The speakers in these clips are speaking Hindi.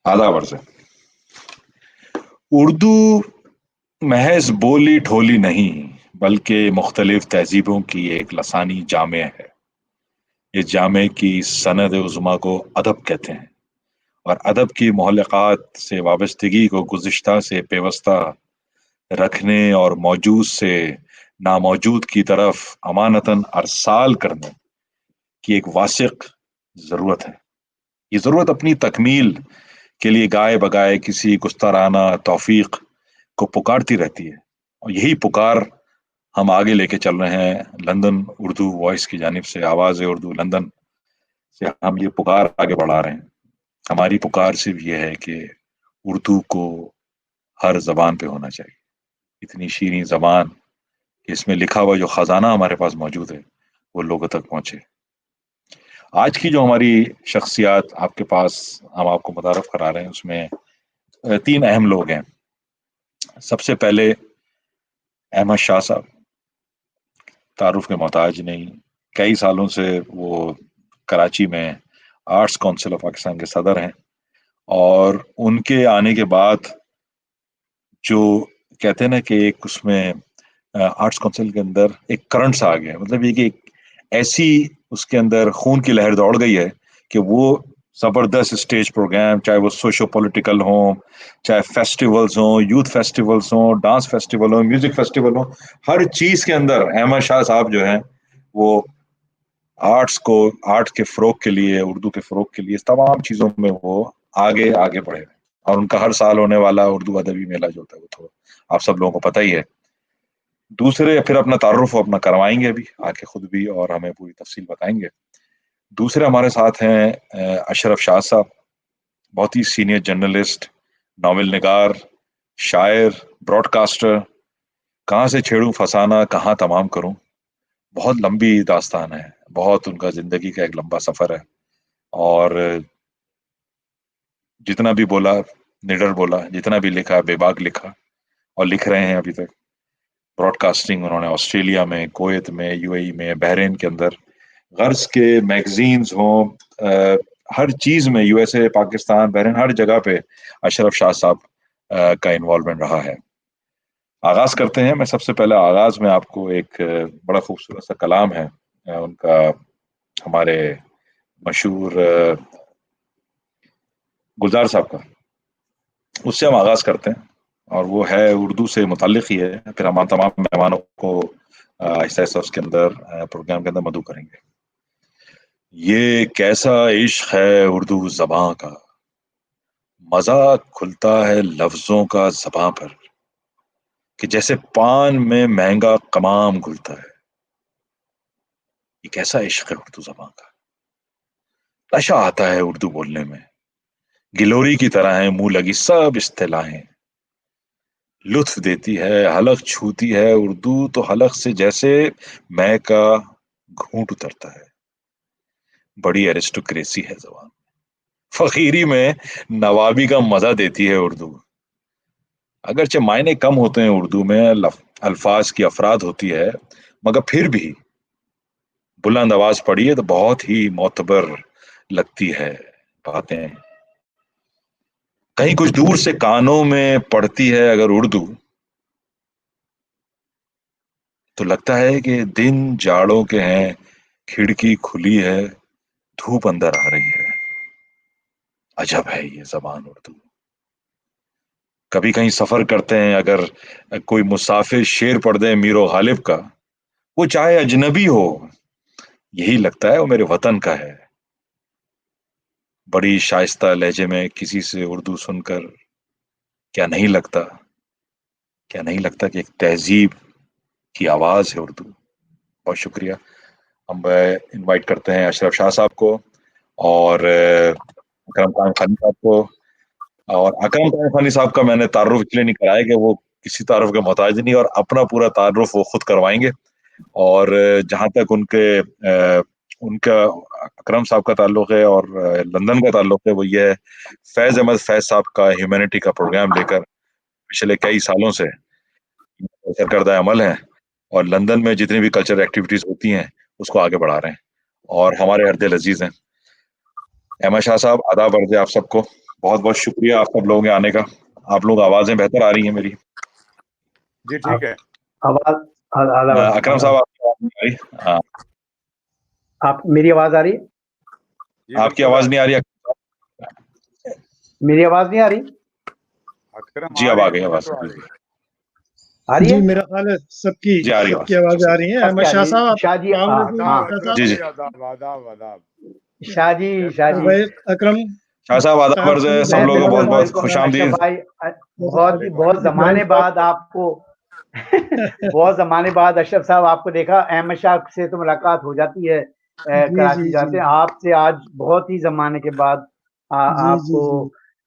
आधा वर्ष है। उर्दू महज बोली ढोली नहीं, बल्कि मुख्तलिफ तहजीबों की एक लसानी जामे है। इस जामे की सनद उज़्मा को अदब कहते हैं, और अदब की मोहल्लक़ात से वाबस्तगी को गुज़िश्ता से पेवस्ता रखने और मौजूद से नामौजूद की तरफ अमानतन अरसाल करने की एक वासिक ज़रूरत है। ये ज़रूरत अपनी तकमील के लिए गाए बगाए किसी गुस्ताराना तौफीक को पुकारती रहती है, और यही पुकार हम आगे लेके चल रहे हैं। लंदन उर्दू वॉइस की जानिब से, आवाज़ उर्दू लंदन से हम ये पुकार आगे बढ़ा रहे हैं। हमारी पुकार सिर्फ ये है कि उर्दू को हर जबान पे होना चाहिए। इतनी शीरीं जबान कि इसमें लिखा हुआ जो खजाना हमारे पास मौजूद है वो लोगों तक पहुंचे। आज की जो हमारी शख्सियात आपके पास हम आपको मुतारफ करा रहे हैं, उसमें तीन अहम लोग हैं। सबसे पहले अहमद शाह साहब, तारुफ के मोहताज नहीं। कई सालों से वो कराची में आर्ट्स काउंसिल ऑफ पाकिस्तान के सदर हैं, और उनके आने के बाद जो कहते हैं ना कि एक उसमें आर्ट्स काउंसिल के अंदर एक करंट सा आ गया है। मतलब ये कि एक ऐसी उसके अंदर खून की लहर दौड़ गई है कि वो जबरदस्त स्टेज प्रोग्राम, चाहे वो सोशो पॉलिटिकल हो, चाहे फेस्टिवल्स हो, यूथ फेस्टिवल्स हो, डांस फेस्टिवल हो, म्यूजिक फेस्टिवल हो, हर चीज के अंदर अहमद शाह साहब जो हैं वो आर्ट्स को, आर्ट के फरोग के लिए, उर्दू के फरोग के लिए, इस तमाम चीजों में वो आगे आगे बढ़े। और उनका हर साल होने वाला उर्दू अदबी मेला जो होता है वो तो आप सब लोगों को पता ही है। दूसरे फिर अपना तारुफ अपना करवाएंगे अभी आके खुद भी, और हमें पूरी तफसील बताएंगे। दूसरे हमारे साथ हैं अशरफ शाह साहब, बहुत ही सीनियर जर्नलिस्ट, नावल निगार, शायर, ब्रॉडकास्टर। कहाँ से छेड़ूं फसाना, कहाँ तमाम करूं, बहुत लंबी दास्तान है। बहुत उनका जिंदगी का एक लंबा सफर है, और जितना भी बोला निडर बोला, जितना भी लिखा बेबाक लिखा, और लिख रहे हैं अभी तक। ब्रॉडकास्टिंग उन्होंने ऑस्ट्रेलिया में, कुवैत में, यूएई में, बहरीन के अंदर, गर्ज के मैगजीन्स हों, हर चीज में, यूएसए, पाकिस्तान, बहरीन, हर जगह पे अशरफ शाह साहब का इन्वॉल्वमेंट रहा है। आगाज करते हैं। मैं सबसे पहले आगाज में आपको एक बड़ा खूबसूरत सा कलाम है उनका, हमारे मशहूर गुलजार साहब का, उससे हम आगाज करते हैं। और वो है उर्दू से मुताल्लिक ही है। फिर हम तमाम मेहमानों को आहिस्ता आहिस्ता उसके अंदर प्रोग्राम के अंदर मदऊ करेंगे। ये कैसा इश्क है उर्दू जबां का, मजा खुलता है लफ्जों का जबां पर, कि जैसे पान में महंगा कमाम घुलता है। ये कैसा इश्क है उर्दू जबां का, नशा आता है उर्दू बोलने में, गिलोरी की तरह है मुंह लगी सब इस्तेलाहें। लुत्फ देती है, हलक छूती है उर्दू तो हलक से जैसे मैं का घूंट उतरता है। बड़ी एरिस्टोक्रेसी है जबान, फकीरी में नवाबी का मजा देती है उर्दू। अगरचे मायने कम होते हैं उर्दू में, अल्फाज की अफराद होती है, मगर फिर भी बुलंद आवाज पढ़िए तो बहुत ही मोतबर लगती है बातें। कहीं कुछ दूर से कानों में पड़ती है अगर उर्दू, तो लगता है कि दिन जाड़ों के हैं, खिड़की खुली है, धूप अंदर आ रही है। अजब है ये जबान उर्दू। कभी कहीं सफर करते हैं अगर, कोई मुसाफिर शेर पढ़ दे मीरो गालिब का, वो चाहे अजनबी हो, यही लगता है वो मेरे वतन का है। बड़ी शाइस्ता लहजे में किसी से उर्दू सुनकर क्या नहीं लगता, क्या नहीं लगता कि एक तहजीब की आवाज है उर्दू। बहुत शुक्रिया। हम इनवाइट करते हैं अशरफ शाह साहब को, और अकरम खान खानी साहब को। और अकरम खान खानी साहब का मैंने तारुफ इसलिए नहीं कराया कि वो किसी तारुफ के मोहताज नहीं, और अपना पूरा तारुफ वो खुद करवाएंगे। और जहां तक उनका अकरम साहब का ताल्लुक है और लंदन का ताल्लुक है, वो ये है, फैज अहमद फैज साहब का ह्यूमैनिटी का प्रोग्राम लेकर पिछले कई सालों से सरकर्दा अमल है, और लंदन में जितनी भी कल्चरल एक्टिविटीज होती हैं उसको आगे बढ़ा रहे हैं, और हमारे हरदिल अजीज हैं। अहमद शाह साहब, आदाब अर्ज है आप सबको। बहुत बहुत शुक्रिया आप सब लोगों के आने का। आप लोग आवाजें बेहतर आ रही हैं मेरी। जी ठीक है। आवाज अकरम साहब आपकी आवाज नहीं आ रही। हाँ, आप मेरी आवाज आ रही है? आपकी आवाज नहीं आ रही। मेरी आवाज नहीं आ रही? अकरम जी अब आ गई आवाज। आ रही जी है? मेरा ख्याल है सबकी जी आ रही है सबकी आवाज। आवाज आ रही है। अहमद शाह साहब, शाह जी, अस्सलाम हाँ, वालेकुम। हाँ। शाह साहब, जी जी शाह जी, शाह जी, भाई अकरम शाह साहब आदाब अर्ज़ है सब लोगों को बहुत बहुत बिल्कुल, खुशामदीद। भाई, बहुत जमाने बाद आपको बहुत जमाने बाद अशरफ साहब आपको देखा। अहमद शाह से तो मुलाकात हो जाती है जी कराची जी जाते जी हैं, आपसे आज बहुत ही जमाने के बाद जी जी आपको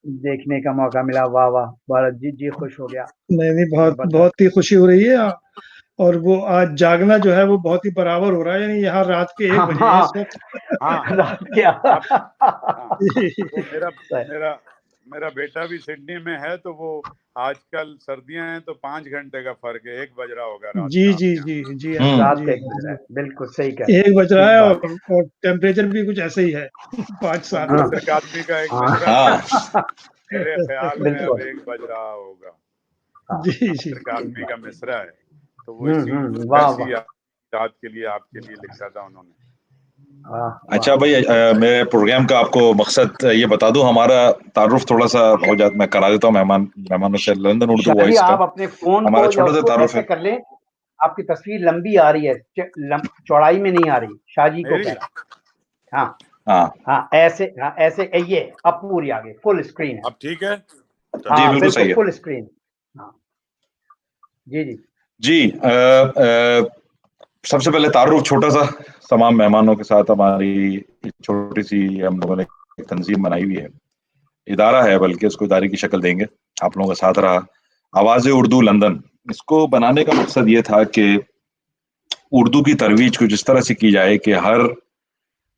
जी देखने का मौका मिला। वाह वाह, भारत जी, जी खुश हो गया। नहीं बहुत जबरदस्त। बहुत ही खुशी हो रही है। और वो आज जागना जो है वो बहुत ही बराबर हो रहा है, यानी यहाँ रात के 1 बजे हैं इस वक्त। रात क्या तो मेरा मेरा बेटा भी सिडनी में है, तो वो आजकल सर्दियां हैं तो 5 घंटे का फर्क है, 1 बज रहा होगा रात जी का। जी जी जी रात जी का 1 बज रहा है, बिल्कुल सही कह 1 बज रहा ठीक है। बात है। और टेम्परेचर भी कुछ ऐसे ही है 5-7। मुशर्रफ आदमी का एक मिसरा हाँ मेरे ख्याल में अब बिल्कुल। 1 बज रहा होगा। जी जी मुशर्रफ आदमी का मिसरा है, तो वो इसी वाह वैसी वाह, याद के लिए आपके लिए लिखा था उन्होंने। वाह अच्छा भाई, मेरे प्रोग्राम का आपको मकसद ये बता दूं। हमारा तारुफ थोड़ा सा हो जाता, मैं करा देता हूँ मेहमानों से। लंदन उर्दू शाह जी, वॉइस का आप अपने फोन हमारा को या छोटा सा उसको तारुफ ऐसे है। कर लें, आपकी तस्वीर लंबी आ रही है, चौड़ाई में नहीं आ रही। शाह जी को कह रहा। हाँ हाँ हाँ, ऐसे ये अब पूरी आ गई, फुल स्क्रीन है। अब ठीक है। जी हाँ बिल्कुल सही बिल्कुल है। Full screen. हाँ जी जी जी सबसे पहले तारुफ छोटा सा। तमाम मेहमानों के साथ हमारी एक छोटी सी हम लोगों ने एक तंजीम बनाई हुई है, इदारा है बल्कि, उसको इदारे की शक्ल देंगे। आप लोगों का साथ रहा आवाज़ उर्दू लंदन। इसको बनाने का मकसद ये था कि उर्दू की तरवीज कुछ इस तरह से की जाए कि हर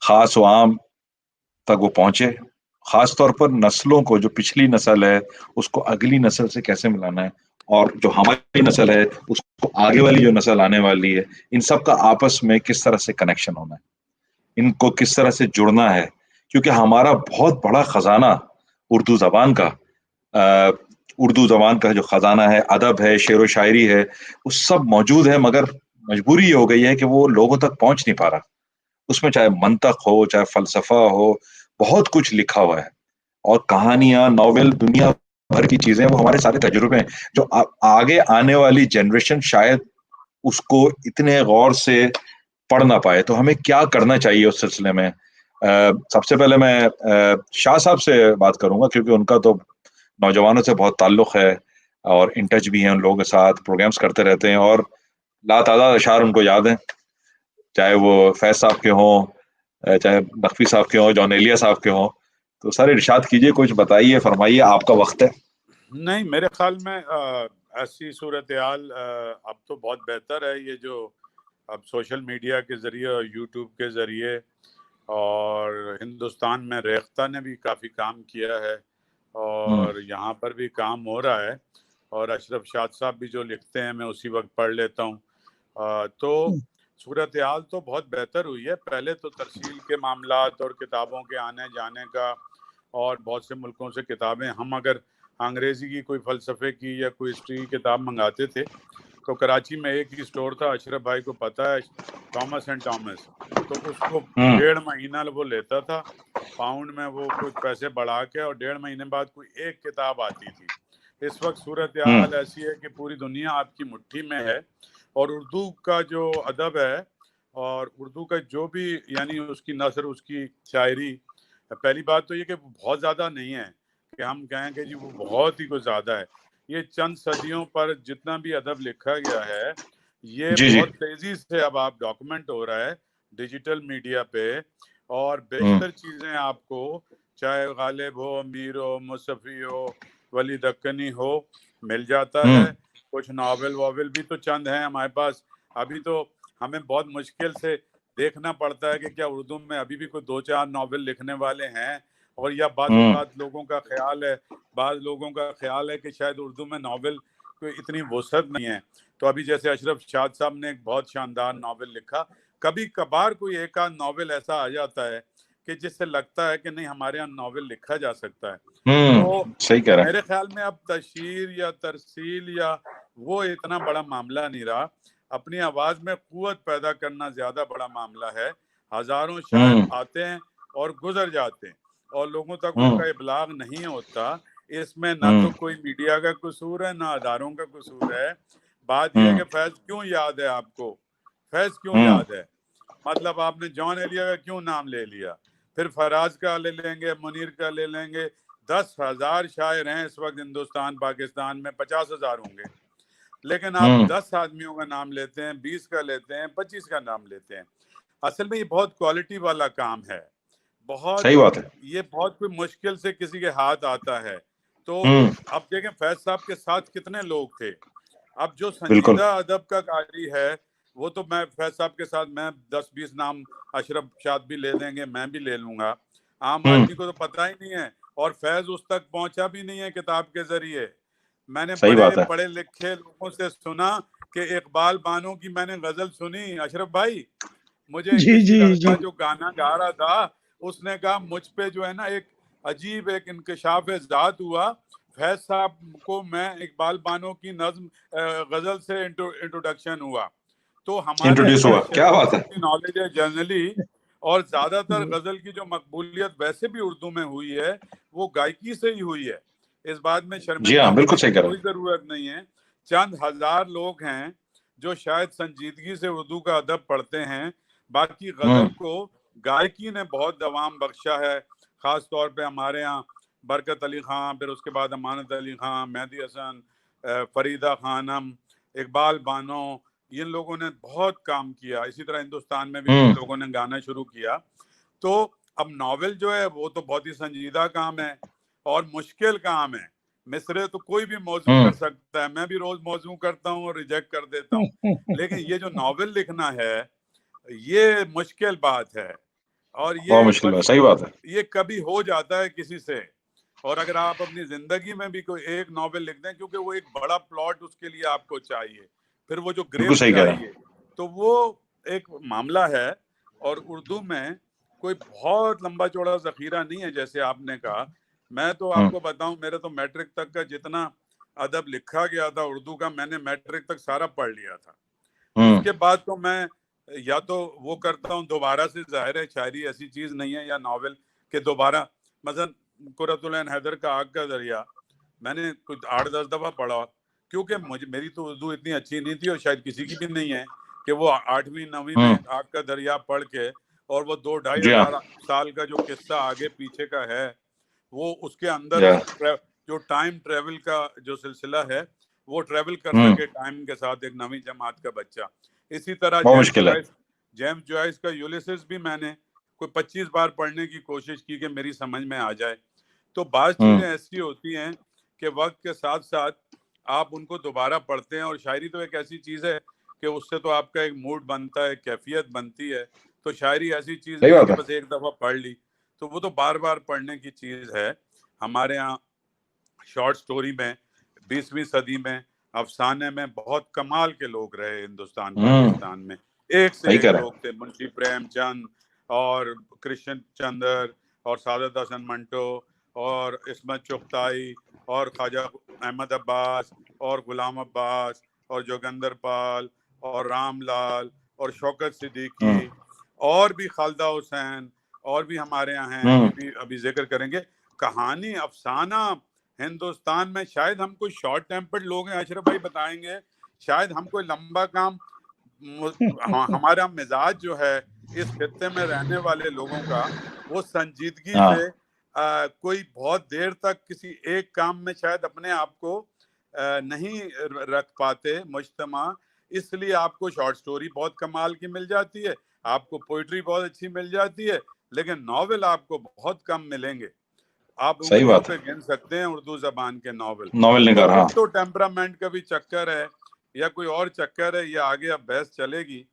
खास व आम तक वो पहुंचे। खास तौर पर नस्लों को, जो पिछली नस्ल है उसको अगली नस्ल से कैसे मिलाना है, और जो हमारी नस्ल है उसको आगे वाली जो नस्ल आने वाली है, इन सब का आपस में किस तरह से कनेक्शन होना है, इनको किस तरह से जुड़ना है। क्योंकि हमारा बहुत बड़ा खजाना उर्दू जबान का, उर्दू जबान का जो खजाना है, अदब है, शेर व शायरी है, वो सब मौजूद है। मगर मजबूरी ये हो गई है कि वो लोगों तक पहुंच नहीं पा रहा। उसमें चाहे मंतक हो, चाहे फलसफा हो, बहुत कुछ लिखा हुआ है। और कहानियां, नॉवेल, दुनिया भर की चीजें, वो हमारे सारे तजुर्बे हैं जो आगे आने वाली जनरेशन शायद उसको इतने गौर से पढ़ ना पाए। तो हमें क्या करना चाहिए उस सिलसिले में? सबसे पहले मैं शाह साहब से बात करूंगा, क्योंकि उनका तो नौजवानों से बहुत ताल्लुक है और इन टच भी हैं, उन लोगों के साथ प्रोग्राम्स करते रहते हैं और लातादाद अशार उनको याद हैं, चाहे वो फैज साहब के हों, चाहे नकवी साहब के हों, जॉन एलिया साहब के हों। तो सर इरशाद कीजिए, कुछ बताइए, फरमाइए, आपका वक्त है। नहीं, मेरे ख्याल में ऐसी सूरत हाल अब तो बहुत बेहतर है। ये जो अब सोशल मीडिया के ज़रिए और यूट्यूब के ज़रिए, और हिंदुस्तान में रेख्ता ने भी काफ़ी काम किया है और यहाँ पर भी काम हो रहा है। और अशरफ शाद साहब भी जो लिखते हैं मैं उसी वक्त पढ़ लेता हूँ। तो सूरत हाल तो बहुत बेहतर हुई है। पहले तो तरसील के मामलात और किताबों के आने जाने का, और बहुत से मुल्कों से किताबें, हम अगर अंग्रेज़ी की कोई फ़लसफ़े की या कोई हिस्ट्री की किताब मंगाते थे तो कराची में एक ही स्टोर था, अशरफ भाई को पता है, थॉमस एंड थॉमस। तो उसको 1.5 महीना वो लेता था, पाउंड में वो कुछ पैसे बढ़ा के, और 1.5 महीने बाद कोई एक किताब आती थी। इस वक्त सूरत हाल ऐसी है कि पूरी दुनिया आपकी मुट्ठी में है। और उर्दू का जो अदब है और उर्दू का जो भी, यानी उसकी नसर, उसकी शायरी, पहली बात तो ये कि बहुत ज़्यादा नहीं है कि हम कहें कि जी वो बहुत ही कुछ ज़्यादा है। ये चंद सदियों पर जितना भी अदब लिखा गया है, ये जी जी। बहुत तेज़ी से अब आप डॉक्यूमेंट हो रहा है डिजिटल मीडिया पे। और बेशतर चीज़ें आपको, चाहे गालिब हो, अमीर हो, मुसफ़ी हो, वली दक्कनी हो, मिल जाता है। कुछ नावल वावल भी तो चंद हैं हमारे पास। अभी तो हमें बहुत मुश्किल से देखना पड़ता है कि क्या उर्दू में अभी भी कोई 2-4 नावल लिखने वाले हैं। और या बाज़ लोगों का ख्याल है, बाज़ लोगों का ख्याल है कि शायद उर्दू में नावल कोई इतनी वसअत नहीं है। तो अभी जैसे अशरफ शाद साहब ने एक बहुत शानदार नावल लिखा, कभी कभार कोई एक आध नावल ऐसा आ जाता है कि जिससे लगता है कि नहीं हमारे यहाँ नॉवेल लिखा जा सकता है। तो सही कह रहे हैं। मेरे ख्याल में अब तशहीर या तरसील या वो इतना बड़ा मामला नहीं रहा, अपनी आवाज में कुव्वत पैदा करना ज्यादा बड़ा मामला है। हजारों शायर आते हैं और गुजर जाते हैं और लोगों तक उनका इबलाग नहीं होता। इसमें ना तो कोई मीडिया का कसूर है ना अदारों का कसूर है। बात यह है कि फैज क्यों याद है आपको, फैज क्यों याद है, मतलब आपने जॉन एलिया का क्यों नाम ले लिया, फिर फराज का ले लेंगे, मुनीर का ले लेंगे। 10,000 शायर हैं इस वक्त हिंदुस्तान पाकिस्तान में, 50,000 होंगे, लेकिन आप 10 आदमियों का नाम लेते हैं, 20 का लेते हैं, 25 का नाम लेते हैं। असल में ये बहुत क्वालिटी वाला काम है, बहुत सही बात है। ये बहुत कोई मुश्किल से किसी के हाथ आता है। तो अब देखें फैज साहब के साथ कितने लोग थे। अब जो संजीदा अदब का कारी है वो तो मैं फैज साहब के साथ मैं 10-20 नाम अशरफ शाद भी ले देंगे, मैं भी ले लूंगा, आम आदमी को तो पता ही नहीं है और फैज उस तक पहुंचा भी नहीं है किताब के जरिए। मैंने बड़े पढ़े लिखे लोगों से सुना कि इकबाल बानो की मैंने गजल सुनी, अशरफ भाई मुझे किसी लड़का जो गाना गा रहा था उसने कहा मुझ पे जो है ना एक अजीब एक इंकशाफ ज़ात हुआ, फैज साहब को मैं इकबाल बानो की नज्म गजल से इंट्रोडक्शन हुआ। तो हमारी क्या बात है, नॉलेज है जनरली, और ज्यादातर गजल की जो मकबूलियत वैसे भी उर्दू में हुई है वो गायकी से ही हुई है। इस बात में शर्मिंदा होने की कोई जरूरत नहीं है। चंद हजार लोग हैं जो शायद संजीदगी से उर्दू का अदब पढ़ते हैं, बाकी गजल को गायकी ने बहुत दवाम बख्शा है। खास तौर पे हमारे यहाँ बरकत अली खां, फिर उसके बाद अमानत अली खां, मेहदी हसन, फरीदा खानम, इकबाल बानो, इन लोगों ने बहुत काम किया। इसी तरह हिंदुस्तान में भी कुछ लोगों ने गाना शुरू किया। तो अब नॉवेल जो है वो तो बहुत ही संजीदा काम है और मुश्किल काम है। मिसरे तो कोई भी मौजू कर सकता है, मैं भी रोज मौजू करता हूँ और रिजेक्ट कर देता हूँ, लेकिन ये जो नॉवेल लिखना है ये मुश्किल बात है और ये मुश्किल है। सही बात है। ये कभी हो जाता है किसी से, और अगर आप अपनी जिंदगी में भी कोई एक नॉवेल लिख दें, क्योंकि वो एक बड़ा प्लॉट उसके लिए आपको चाहिए, फिर वो जो ग्रेप चाहिए, तो वो एक मामला है। और उर्दू में कोई बहुत लंबा चौड़ा जखीरा नहीं है जैसे आपने कहा। मैं तो आपको बताऊं, मेरे तो मैट्रिक तक का जितना अदब लिखा गया था उर्दू का मैंने मैट्रिक तक सारा पढ़ लिया था। उसके बाद तो मैं या तो वो करता हूँ दोबारा से, जाहिर है शायरी ऐसी चीज नहीं है या नॉवेल के दोबारा, मसलन कुर्रतुल ऐन हैदर का आग का दरिया मैंने कुछ 8-10 दफा पढ़ा, क्योंकि मुझे मेरी तो उर्दू इतनी अच्छी नहीं थी और शायद किसी की भी नहीं है कि वो 8वीं-9वीं में आग का दरिया पढ़ के और वो 2-2.5 साल का जो किस्सा आगे पीछे का है वो उसके अंदर जो टाइम ट्रेवल का जो सिलसिला है वो ट्रेवल कर सके टाइम के साथ एक 9वीं जमात का बच्चा। इसी तरह जेम्स जॉयस का यूलिसिस भी मैंने कोई 25 बार पढ़ने की कोशिश की कि मेरी समझ में आ जाए। तो बात चीजें ऐसी होती हैं कि वक्त के साथ साथ आप उनको दोबारा पढ़ते हैं, और शायरी तो एक ऐसी चीज है कि उससे तो आपका एक मूड बनता है, कैफियत बनती है। तो शायरी ऐसी चीज नहीं है कि बस एक दफा पढ़ ली, तो वो तो बार बार पढ़ने की चीज है। हमारे यहाँ शॉर्ट स्टोरी में 20वीं सदी में अफसाने में बहुत कमाल के लोग रहे हिंदुस्तान पाकिस्तान में, एक से एक लोग थे। मुंशी प्रेमचंद और कृष्ण चंद्र और सादत हसन मंटो और इस्मत चुगताई और ख्वाजा अहमद अब्बास और गुलाम अब्बास और जोगिंदर पाल और रामलाल और शौकत सिद्दीकी और भी खालिदा हुसैन और भी हमारे यहाँ हैं, ये भी अभी जिक्र करेंगे। कहानी अफसाना हिंदुस्तान में, शायद हम कोई शॉर्ट टेम्पर्ड लोग हैं, अशरफ भाई बताएंगे, शायद हम कोई लंबा काम, हमारा मिजाज जो है इस खित्ते में रहने वाले लोगों का वो संजीदगी से कोई बहुत देर तक किसी एक काम में शायद अपने आप को नहीं रख पाते मुज्तमा, इसलिए आपको शॉर्ट स्टोरी बहुत कमाल की मिल जाती है, आपको पोइट्री बहुत अच्छी मिल जाती है, लेकिन नॉवेल आपको बहुत कम मिलेंगे। आप उंगलियों पे गिन सकते हैं उर्दू जबान के नॉवेल। तो टेम्परामेंट का भी चक्कर है या कोई और चक्कर है, या आगे अब बहस चलेगी।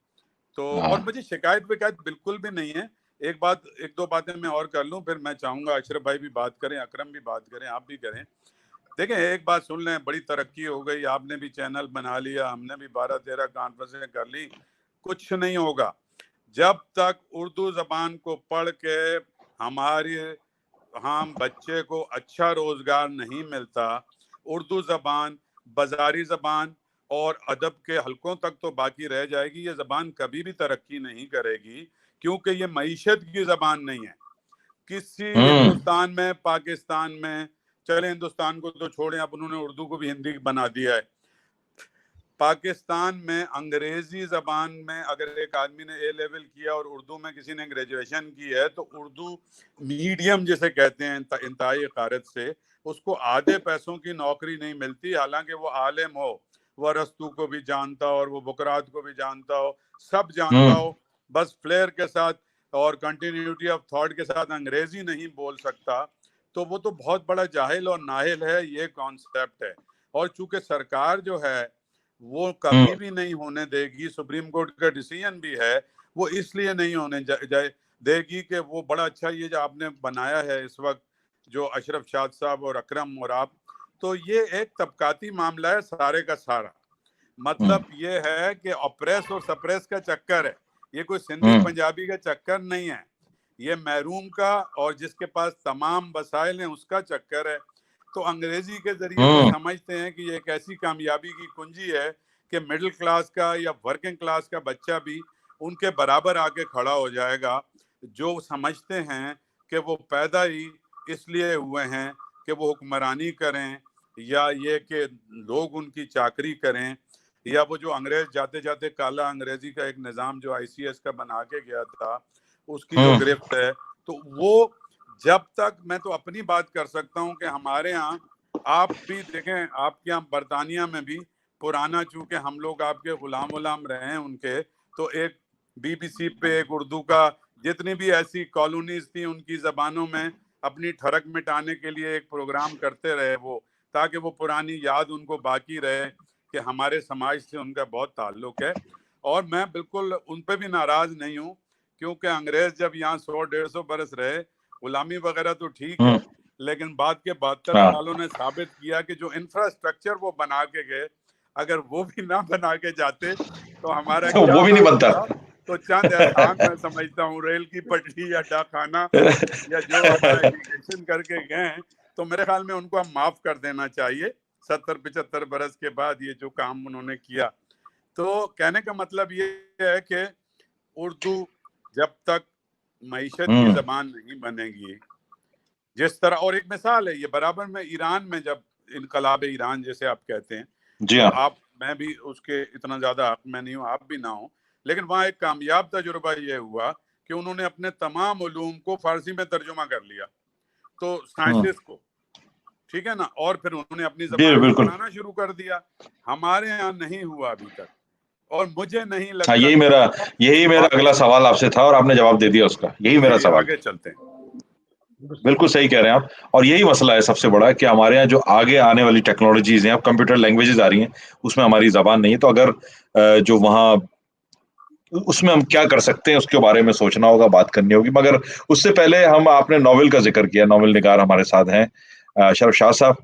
तो और मुझे शिकायत विकायत बिल्कुल भी नहीं है। एक दो बातें मैं और कर लूं, फिर मैं चाहूंगा अशरफ भाई भी बात करें, अकरम भी बात करें, आप भी करें। देखें, एक बात सुन लें, बड़ी तरक्की हो गई, आपने भी चैनल बना लिया, हमने भी 12-13 कॉन्फ्रेंसें कर ली, कुछ नहीं होगा जब तक उर्दू जबान को पढ़ के हम बच्चे को अच्छा रोजगार नहीं मिलता, उर्दू जबान बाजारी जबान और अदब के हलकों तक तो बाकी रह जाएगी। ये जबान कभी भी तरक्की नहीं करेगी, क्योंकि ये मईशत की जबान नहीं है। किसी हिंदुस्तान में, पाकिस्तान में, चले हिंदुस्तान को तो छोड़ें, अब उन्होंने उर्दू को भी हिंदी बना दिया है। पाकिस्तान में अंग्रेजी जबान में अगर एक आदमी ने ए लेवल किया और उर्दू में किसी ने ग्रेजुएशन की है, तो उर्दू मीडियम जिसे कहते हैं इंतहाई क़ारत से, उसको आधे पैसों की नौकरी नहीं मिलती, हालांकि वो आलिम हो, वह अरस्तू को भी जानता हो और वो बुकरात को भी जानता हो, सब जानता हो, बस फ्लेयर के साथ और कंटिन्यूटी ऑफ थॉट के साथ अंग्रेजी नहीं बोल सकता, तो वो तो बहुत बड़ा जाहिल और नाहिल है। ये कॉन्सेप्ट है। और चूंकि सरकार जो है वो कभी भी नहीं होने देगी, सुप्रीम कोर्ट का डिसीजन भी है, वो इसलिए नहीं होने देगी कि वो बड़ा अच्छा ये जो आपने बनाया है इस वक्त, जो अशरफ शाद साहब और अकरम और आप, तो ये एक तबकाती मामला है सारे का सारा। मतलब ये है कि ऑप्रेस और सप्रेस का चक्कर है, ये कोई सिंधी पंजाबी का चक्कर नहीं है, ये महरूम का और जिसके पास तमाम वसाइल हैं उसका चक्कर है। तो अंग्रेजी के जरिए ये समझते हैं कि ये एक ऐसी कामयाबी की कुंजी है कि मिडिल क्लास का या वर्किंग क्लास का बच्चा भी उनके बराबर आके खड़ा हो जाएगा, जो समझते हैं कि वो पैदा ही इसलिए हुए हैं कि वो हुक्मरानी करें या ये कि लोग उनकी चाकरी करें, या वो जो अंग्रेज जाते जाते काला अंग्रेजी का एक निज़ाम जो ICS का बना के गया था उसकी जो गिरफ्त है। तो वो जब तक, मैं तो अपनी बात कर सकता हूं कि हमारे यहाँ, आप भी देखें, आपके यहाँ बरतानिया में भी पुराना, चूंकि हम लोग आपके गुलाम रहे हैं उनके, तो एक BBC पे एक उर्दू का, जितनी भी ऐसी कॉलोनीज थी उनकी जबानों में अपनी ठरक मिटाने के लिए एक प्रोग्राम करते रहे वो, ताकि वो पुरानी याद उनको बाकी रहे कि हमारे समाज से उनका बहुत ताल्लुक है। और मैं बिल्कुल उन पे भी नाराज नहीं हूँ, क्योंकि अंग्रेज जब यहाँ 100-150 बरस रहे, गुलामी वगैरह तो ठीक है, लेकिन बाद के 72 सालों ने साबित किया कि जो इंफ्रास्ट्रक्चर वो बना के गए, अगर वो भी ना बना के जाते तो हमारा तो वो भी नहीं बनता। तो चंद एहसान मैं समझता हूँ, रेल की पटरी या डाकखाना या जो हमारा इरिगेशन करके गए, तो मेरे ख्याल में उनको हम माफ कर देना चाहिए 70-75 बरस के बाद ये जो काम उन्होंने किया। तो कहने का मतलब ये है कि उर्दू जब तक मईशत की जबान नहीं बनेगी, जिस तरह, और एक मिसाल है ये बराबर में ईरान में, जब इनकलाब ईरान जैसे आप कहते हैं, जी हाँ, आप, मैं भी उसके इतना ज्यादा हक में नहीं हूँ, आप भी ना हो, लेकिन वहाँ एक कामयाब तजुर्बा ये हुआ कि उन्होंने अपने तमाम उलूम को फारसी में तर्जुमा कर लिया, तो साइंसिस को, ठीक है ना, और फिर उन्होंने अपनी जबान में पढ़ाना शुरू कर दिया। हमारे यहाँ नहीं हुआ अभी तक, और मुझे नहीं लगता। यही मेरा अगला सवाल आपसे था और आपने जवाब दे दिया उसका। यही मेरा सवाल। आगे चलते हैं। बिल्कुल सही कह रहे हैं आप, और यही मसला है सबसे बड़ा कि हमारे यहाँ जो आगे आने वाली टेक्नोलॉजीज हैं, अब कंप्यूटर लैंग्वेजेस आ रही हैं, उसमें हमारी जबान नहीं है। तो अगर जो वहाँ, उसमें हम क्या कर सकते हैं उसके बारे में सोचना होगा, बात करनी होगी। मगर उससे पहले आपने नॉवेल का जिक्र किया, नॉवेल निगार हमारे साथ हैं अशरफ शाह साहब।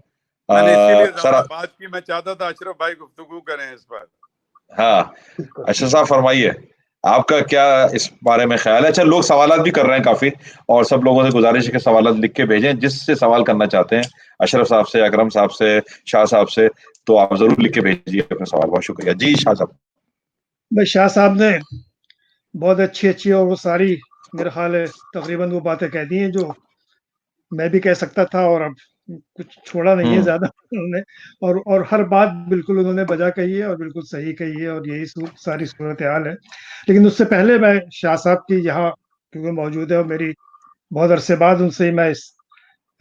मैंने इसीलिए ज़्यादा बात की, मैं चाहता था अशरफ भाई गुफ्तगू करें इस पर। हाँ, अशरफ साहब फरमाइए, आपका क्या इस बारे में ख्याल है? अच्छा, लोग सवालात भी कर रहे हैं काफी, और सब लोगों से गुजारिश है कि सवालात लिख के भेजें, जिससे सवाल करना चाहते हैं अशरफ साहब से, अकरम साहब से, शाह साहब से, तो आप जरूर लिख के भेजिए अपने सवाल। बहुत शुक्रिया जी। शाह साहब। भाई शाह साहब ने बहुत अच्छी और वो सारी, मेरा ख्याल है तकरीबन वो बातें कह दी हैं जो मैं भी कह सकता था, और अब कुछ छोड़ा नहीं है ज्यादा उन्होंने, और हर बात बिल्कुल उन्होंने बजा कही है और बिल्कुल सही कही है, और यही सारी सूरत हाल है। लेकिन उससे पहले मैं शाह साहब की यहाँ क्योंकि मौजूद है, और मेरी बहुत अरसे बाद उनसे मैं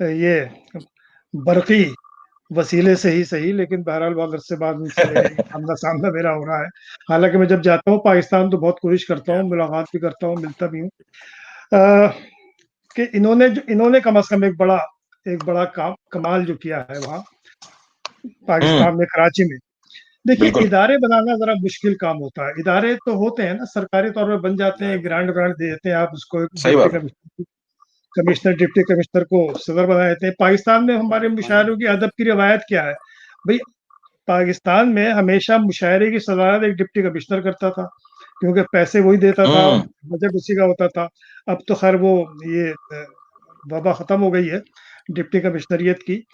ये बरकी वसीले से ही सही, लेकिन बहरहाल बहुत अरसे बाद उनसे आमना सामना मेरा हो रहा है। हालांकि मैं जब जाता हूँ पाकिस्तान तो बहुत कोशिश करता हूँ, मुलाकात भी करता हूँ, मिलता भी हूँ, कि इन्होंने कम से कम एक बड़ा कमाल जो किया है वहाँ पाकिस्तान में, कराची में। देखिए, इदारे बनाना जरा मुश्किल काम होता है। इदारे तो होते हैं ना, सरकारी तौर पर बन जाते हैं, ग्रांट दे देते हैं, आप उसको कमिश्नर डिप्टी कमिश्नर को सदर बना देते हैं। पाकिस्तान में हमारे मुशायरों की अदब की रिवायत क्या है भाई? पाकिस्तान में हमेशा मुशायरे की सदारत एक डिप्टी कमिश्नर करता था, क्योंकि पैसे वही देता था, बजट उसी का होता था। अब तो खैर वो ये वबा खत्म हो गई है डिप्टी कमिश्नरियत की।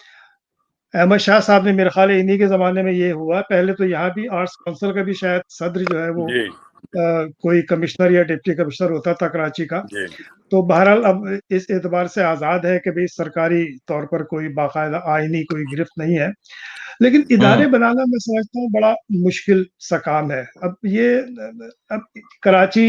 अहमद शाह साहब ने, मेरे ख्याल है इन्हीं के ज़माने में ये हुआ। पहले तो यहाँ भी आर्ट्स काउंसिल का भी शायद सदर जो है वो जी कोई कमिश्नर या डिप्टी कमिश्नर होता था कराची का। जी तो बहरहाल अब इस एतबार से आज़ाद है कि भई सरकारी तौर पर कोई बाकायदा आईनी कोई गिरफ्त नहीं है। लेकिन इदारे बनाना मैं समझता हूँ बड़ा मुश्किल सा काम है। अब ये अब कराची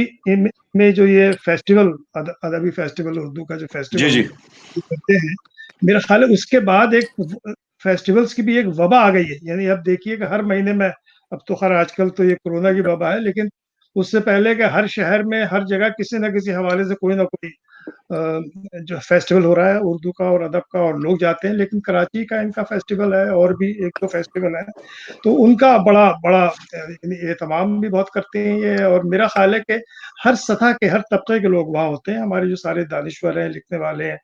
में जो ये फेस्टिवल अदबी फेस्टिवल, उर्दू का जो जी फेस्टिवल जी। करते हैं, मेरा ख्याल है उसके बाद एक फेस्टिवल्स की भी एक वबा आ गई है। यानी अब देखिए कि हर महीने में, अब तो खैर आजकल तो ये कोरोना की वबा है, लेकिन उससे पहले के हर शहर में हर जगह किसी न किसी हवाले से कोई ना कोई जो फेस्टिवल हो रहा है उर्दू का और अदब का, और लोग जाते हैं। लेकिन कराची का इनका फेस्टिवल है और भी एक दो फेस्टिवल है, तो उनका बड़ा बड़ा एहतमाम भी बहुत करते हैं ये। और मेरा ख्याल है कि हर सतह के, हर तबके के लोग वहाँ होते हैं। हमारे जो सारे दानिश्वर हैं, लिखने वाले हैं,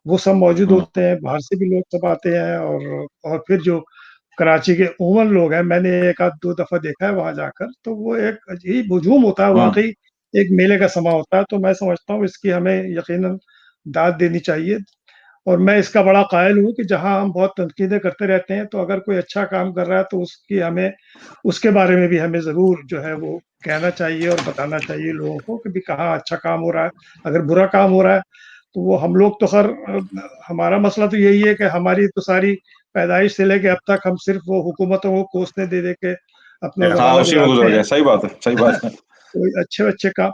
वो सब मौजूद होते हैं। बाहर से भी लोग सब आते हैं, और फिर जो कराची के उमूमन लोग हैं, मैंने एक आध दो दफा देखा है वहां जाकर, तो वो एक अजीब हुजूम होता है वाकई, एक मेले का समा होता है। तो मैं समझता हूँ इसकी हमें यकीनन दाद देनी चाहिए। और मैं इसका बड़ा कायल हूँ कि जहाँ हम बहुत तनकीदें करते रहते हैं, तो अगर कोई अच्छा काम कर रहा है तो उसकी हमें, उसके बारे में भी हमें ज़रूर जो है वो कहना चाहिए और बताना चाहिए लोगों को कि भी कहाँ अच्छा काम हो रहा है। अगर बुरा काम हो रहा है तो वो हम लोग तो खैर, हमारा मसला तो यही है कि हमारी तो सारी पैदाइश से लेके अब तक हम सिर्फ वो हुकूमतों को कोसने दे दे के अपना जी हाँ, ज़माना उसी में गुजारते गुजर गया। हैं। सही बात है, सही बात है। कोई अच्छे अच्छे काम।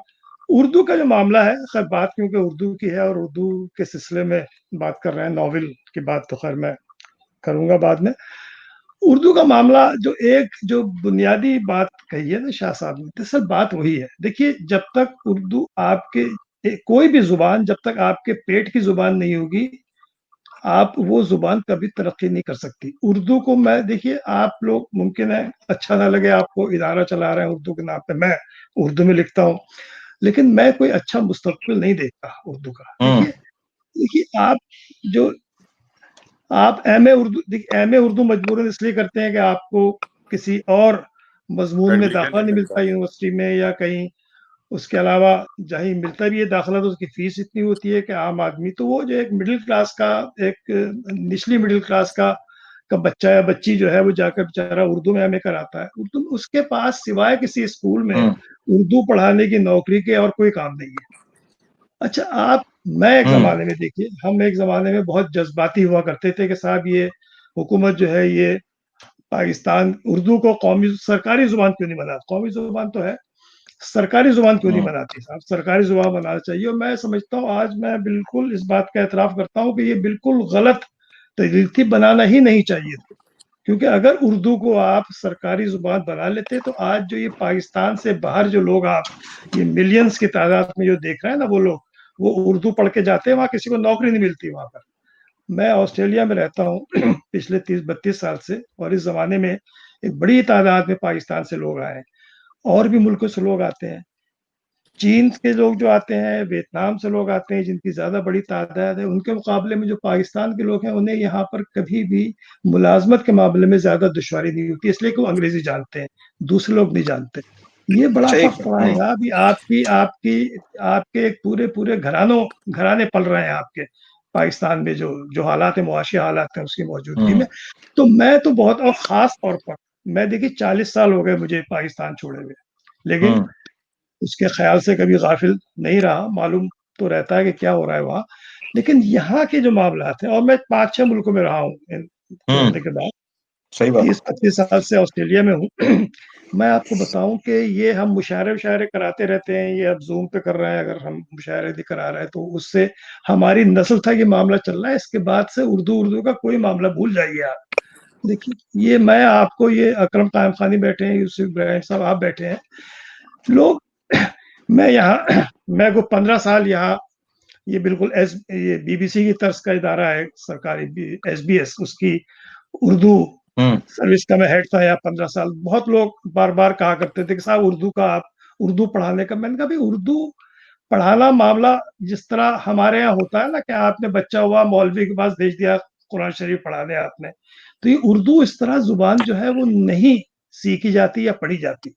उर्दू का जो मामला है, खैर बात क्योंकि उर्दू की है और उर्दू के सिलसिले में बात कर रहे हैं, नॉवेल की बात तो खैर मैं करूंगा बाद में। उर्दू का मामला, जो एक जो बुनियादी बात कही है ना शाह साहब ने, दरअसल बात वही है। देखिए, जब तक उर्दू आपके, कोई भी जुबान जब तक आपके पेट की जुबान नहीं होगी, आप वो जुबान कभी तरक्की नहीं कर सकती। उर्दू को मैं, देखिए आप लोग, मुमकिन है अच्छा ना लगे आपको, इदारा चला रहे हैं उर्दू के नाम पे, मैं उर्दू में लिखता हूँ, लेकिन मैं कोई अच्छा मुस्तकबिल नहीं देखता उर्दू का। हम्म। देखिए, देखिए आप जो, आप एमए उर्दू, देखिए एमए उर्दू मजबूरन इसलिए करते हैं कि आपको किसी और मजमून में एडमिशन दाखिला नहीं नहीं मिलता। मिलता यूनिवर्सिटी में या कहीं। उसके अलावा जहीं मिलता भी है दाखिला तो उसकी फीस इतनी होती है कि आम आदमी, तो वो जो एक मिडिल क्लास का, एक निचली मिडिल क्लास का बच्चा या बच्ची जो है वो जाकर बेचारा उर्दू में एमए कराता है। उर्दू, उसके पास सिवाय किसी स्कूल में हम्म। उर्दू पढ़ाने की नौकरी के और कोई काम नहीं है। अच्छा, आप, मैं एक हम्म। जमाने में, देखिए हम एक जमाने में बहुत जज्बाती हुआ करते थे कि साहब ये हुकूमत जो है ये पाकिस्तान उर्दू को कौमी सरकारी जुबान क्यों नहीं बना, कौमी जुबान तो है, सरकारी जुबान क्यों नहीं हम्म। बनाती साहब, सरकारी जुबान बनाना चाहिए। और मैं समझता हूँ, आज मैं बिल्कुल इस बात का एतराफ करता हूँ कि ये बिल्कुल गलत तरीके थी, बनाना ही नहीं चाहिए था। क्योंकि अगर उर्दू को आप सरकारी जुबान बना लेते तो आज जो ये पाकिस्तान से बाहर जो लोग, आप ये मिलियंस की तादाद में जो देख रहे हैं ना, वो लोग वो उर्दू पढ़ के जाते हैं, वहां किसी को नौकरी नहीं मिलती वहां पर। मैं ऑस्ट्रेलिया में रहता हूँ पिछले 30-32 साल से, और इस जमाने में एक बड़ी तादाद में पाकिस्तान से लोग आए हैं, और भी मुल्कों से लोग आते हैं, चीन के लोग जो आते हैं, वियतनाम से लोग आते हैं, जिनकी ज्यादा बड़ी तादाद है। उनके मुकाबले में जो पाकिस्तान के लोग हैं, उन्हें यहाँ पर कभी भी मुलाजमत के मामले में ज्यादा दुश्वारी नहीं होती, इसलिए कि वो अंग्रेजी जानते हैं, दूसरे लोग नहीं जानते। ये बड़ा अच्छा, फर्क पड़ा है। अभी आपकी आपकी आपके पूरे पूरे घराने पल रहे हैं आपके पाकिस्तान में, जो जो हालात है, मुआशी हालात है उसकी मौजूदगी हम्म। में। तो मैं तो बहुत, और खास तौर पर मैं, देखिए 40 साल हो गए मुझे पाकिस्तान छोड़े हुए, लेकिन हम्म। उसके ख्याल से कभी गाफिल नहीं रहा, मालूम तो रहता है कि क्या हो रहा है वहाँ। लेकिन यहाँ के जो मामला थे, और मैं 5-6 मुल्कों में रहा हूँ हम्म। छोड़ने के बाद, सही बात है। 30-35 साल से ऑस्ट्रेलिया में हूँ। मैं आपको बताऊं कि ये हम मुशायरे उशायरे कराते रहते हैं, ये अब जूम पे कर रहे हैं, अगर हम मुशायरे भी करा रहे हैं तो उससे हमारी नस्ल था ये मामला चल रहा है। इसके बाद से उर्दू उर्दू का कोई मामला भूल जाइए आप। देखिए, ये मैं आपको, ये अकरम कायम खानी बैठे हैं, यूसुफ इब्राहिम साहब आप बैठे हैं, लोग, मैं यहाँ मैं को 15 साल यहाँ, ये बिल्कुल ये बीबीसी की तर्ज का इदारा है सरकारी, SBS, उसकी उर्दू हम्म। सर्विस का मैं हेड था यहाँ 15 साल। बहुत लोग बार बार कहा करते थे कि साहब उर्दू का आप, उर्दू पढ़ाने का। मैंने कहा भाई, उर्दू पढ़ाना मामला जिस तरह हमारे यहाँ होता है ना कि आपने बच्चा हुआ मौलवी के पास भेज दिया कुरान शरीफ पढ़ाने आपने, तो ये उर्दू इस तरह जुबान जो है वो नहीं सीखी जाती या पढ़ी जाती।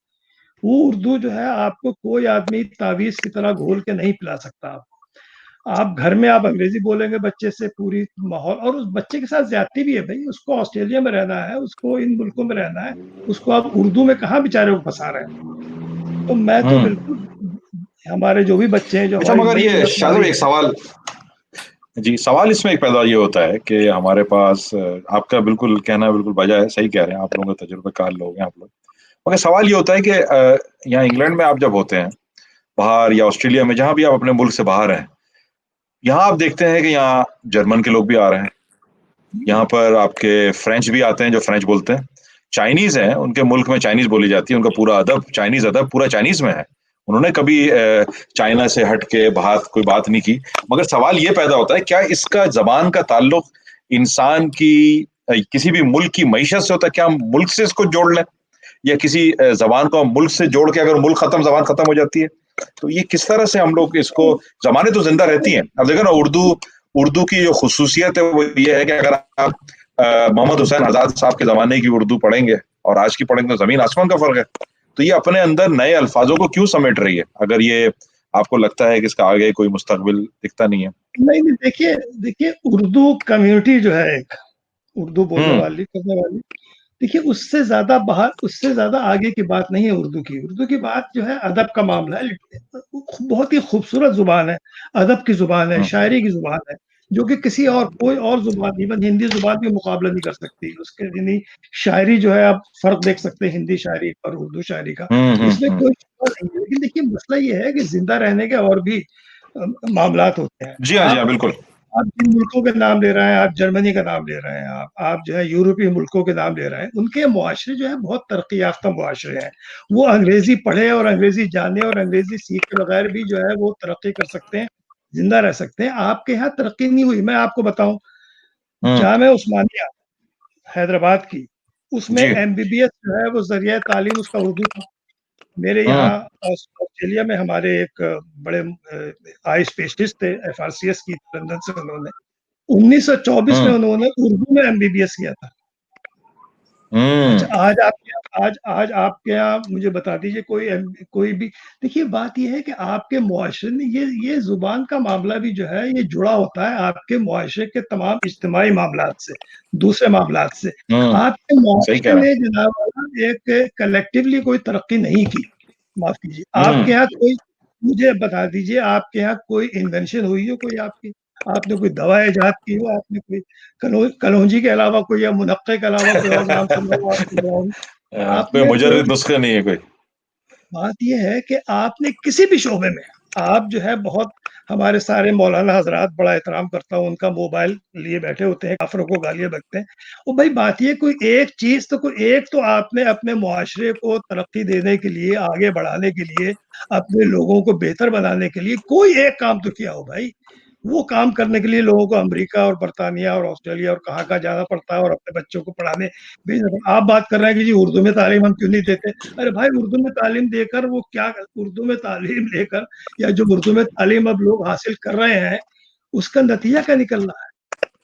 वो उर्दू जो है आपको कोई आदमी तावीज की तरह घोल के नहीं पिला सकता आपको। आप घर में आप अंग्रेजी बोलेंगे बच्चे से, पूरी माहौल, और उस बच्चे के साथ ज्यादती भी है भाई। उसको ऑस्ट्रेलिया में रहना है, उसको इन मुल्कों में रहना है, उसको आप उर्दू में कहाँ बेचारे को फंसा रहे हैं। तो मैं तो हम्म। बिल्कुल, हमारे जो भी बच्चे हैं, जो अच्छा, हमारी मगर नई ये नस्ल आ शायद रही एक है। सवाल, जी सवाल इसमें एक पैदा ये होता है कि हमारे पास आपका बिल्कुल कहना बिल्कुल बजा है, सही कह रहे हैं, आप लोगों के तजुर्बेकार लोग हैं आप लोग। मगर सवाल ये होता है कि यहाँ इंग्लैंड में आप जब होते हैं बाहर, या ऑस्ट्रेलिया में, जहां भी आप अपने मुल्क से बाहर हैं, यहाँ आप देखते हैं कि यहाँ जर्मन के लोग भी आ रहे हैं, यहाँ पर आपके फ्रेंच भी आते हैं जो फ्रेंच बोलते हैं, चाइनीज हैं, उनके मुल्क में चाइनीज बोली जाती है, उनका पूरा अदब, चाइनीज अदब पूरा चाइनीज में है। उन्होंने कभी चाइना से हट के बाहर कोई बात नहीं की। मगर सवाल ये पैदा होता है, क्या इसका जबान का ताल्लुक इंसान की किसी भी मुल्क की मईशत से होता है? क्या हम मुल्क से इसको जोड़ लें, या किसी जबान को हम मुल्क से जोड़ के अगर मुल्क खत्म, जबान खत्म हो जाती है, तो ये किस तरह से हम लोग इसको, जबानें तो जिंदा रहती हैं। अब देखो ना, उर्दू उर्दू की जो खुसूसियत है वो ये है कि अगर आप मोहम्मद हुसैन आजाद साहब के जमाने की उर्दू पढ़ेंगे और आज की पढ़ेंगे तो जमीन आसमान का फर्क है। तो ये अपने अंदर नए अल्फाजों को क्यों समेट रही है, अगर ये आपको लगता है कि इसका आगे कोई मुस्तकबिल दिखता नहीं है? नहीं नहीं, देखिए देखिए, उर्दू कम्युनिटी जो है एक, उर्दू बोलने हम्म। वाली, करने वाली, देखिए उससे ज्यादा बाहर, उससे ज्यादा आगे की बात नहीं है उर्दू की। उर्दू की बात जो है अदब का मामला है। बहुत ही खूबसूरत जुबान है, अदब की जुबान है, हम्म। शायरी की जुबान है, जो कि किसी और कोई और जुबान, इवन हिंदी जुबान भी मुकाबला नहीं कर सकती उसके। यानी शायरी जो है, आप फर्क देख सकते हैं हिंदी शायरी और उर्दू शायरी का, हम्म। इसमें कोई शुबा नहीं है। लेकिन देखिए मसला ये है कि जिंदा रहने के और भी मामलात होते हैं। जी हाँ, जी हाँ, बिल्कुल। आप जिन मुल्कों के नाम ले रहे हैं, आप जर्मनी का नाम ले रहे हैं, आप जो है यूरोपीय मुल्कों के नाम ले रहे हैं, उनके मुआशरे जो है बहुत तरक्की याफ्ता मुआशरे हैं। वो अंग्रेजी पढ़े और अंग्रेजी जाने और अंग्रेजी सीख के बगैर भी जो है वो तरक्की कर सकते हैं, जिंदा रह सकते हैं। आपके यहाँ तरक्की नहीं हुई। मैं आपको बताऊं, हम्म। जामिया उस्मानिया हैदराबाद की, उसमें जी। एमबीबीएस जो है वो जरिया तालीम उसका उर्दू था। मेरे यहाँ हम्म। ऑस्ट्रेलिया में हमारे एक बड़े आई स्पेशलिस्ट थे, एफआरसीएस की, लंदन से, उन्होंने 1924 में हम्म। उन्होंने उर्दू में एमबीबीएस किया था। अच्छा, हम्म। आज आपके यहाँ मुझे बता दीजिए कोई भी। देखिए बात यह है कि आपके मुआशरे में ये जुबान का मामला भी जो है ये जुड़ा होता है आपके मुआशरे के तमाम इज्तिमाई मामलात से, दूसरे मामलात से। हम्म। आपके सही कह मुआशरे रहा ने हूँ। जनाब एक कलेक्टिवली कोई तरक्की नहीं की। माफ कीजिए, आपके हम्म। यहाँ कोई, मुझे बता दीजिए, आपके यहाँ कोई इन्वेंशन हुई हो कोई आपकी? आपने कोई दवा इजाद की हो? आपने कोई कलौंजी के अलावा कोई, या मुनक्के के अलावा कोई और नाम सुना हो आपने? कोई आपने कोई, मुजर्रिद नुस्खा नहीं है कोई? बात यह है कि आपने किसी भी शोबे में, आप जो है बहुत, हमारे सारे मौलाना हजरात बड़ा एहतराम करता हूँ उनका, मोबाइल लिए बैठे होते हैं, काफरों को गालियां बकते हैं। वो भाई बात ये, कोई एक चीज तो, कोई एक तो आपने अपने मुआशरे को तरक्की देने के लिए, आगे बढ़ाने के लिए, अपने लोगों को बेहतर बनाने के लिए कोई एक काम तो किया हो भाई। वो काम करने के लिए लोगों को अमेरिका और बर्तानिया और ऑस्ट्रेलिया और कहाँ जाना पड़ता है, और अपने बच्चों को पढ़ाने भेजना पड़ता है। आप बात कर रहे हैं कि जी उर्दू में तालीम हम क्यों नहीं देते? अरे भाई, उर्दू में तालीम देकर वो क्या, उर्दू में तालीम लेकर, या जो उर्दू में तालीम अब लोग हासिल कर रहे हैं, उसका नतीजा क्या निकल रहा है?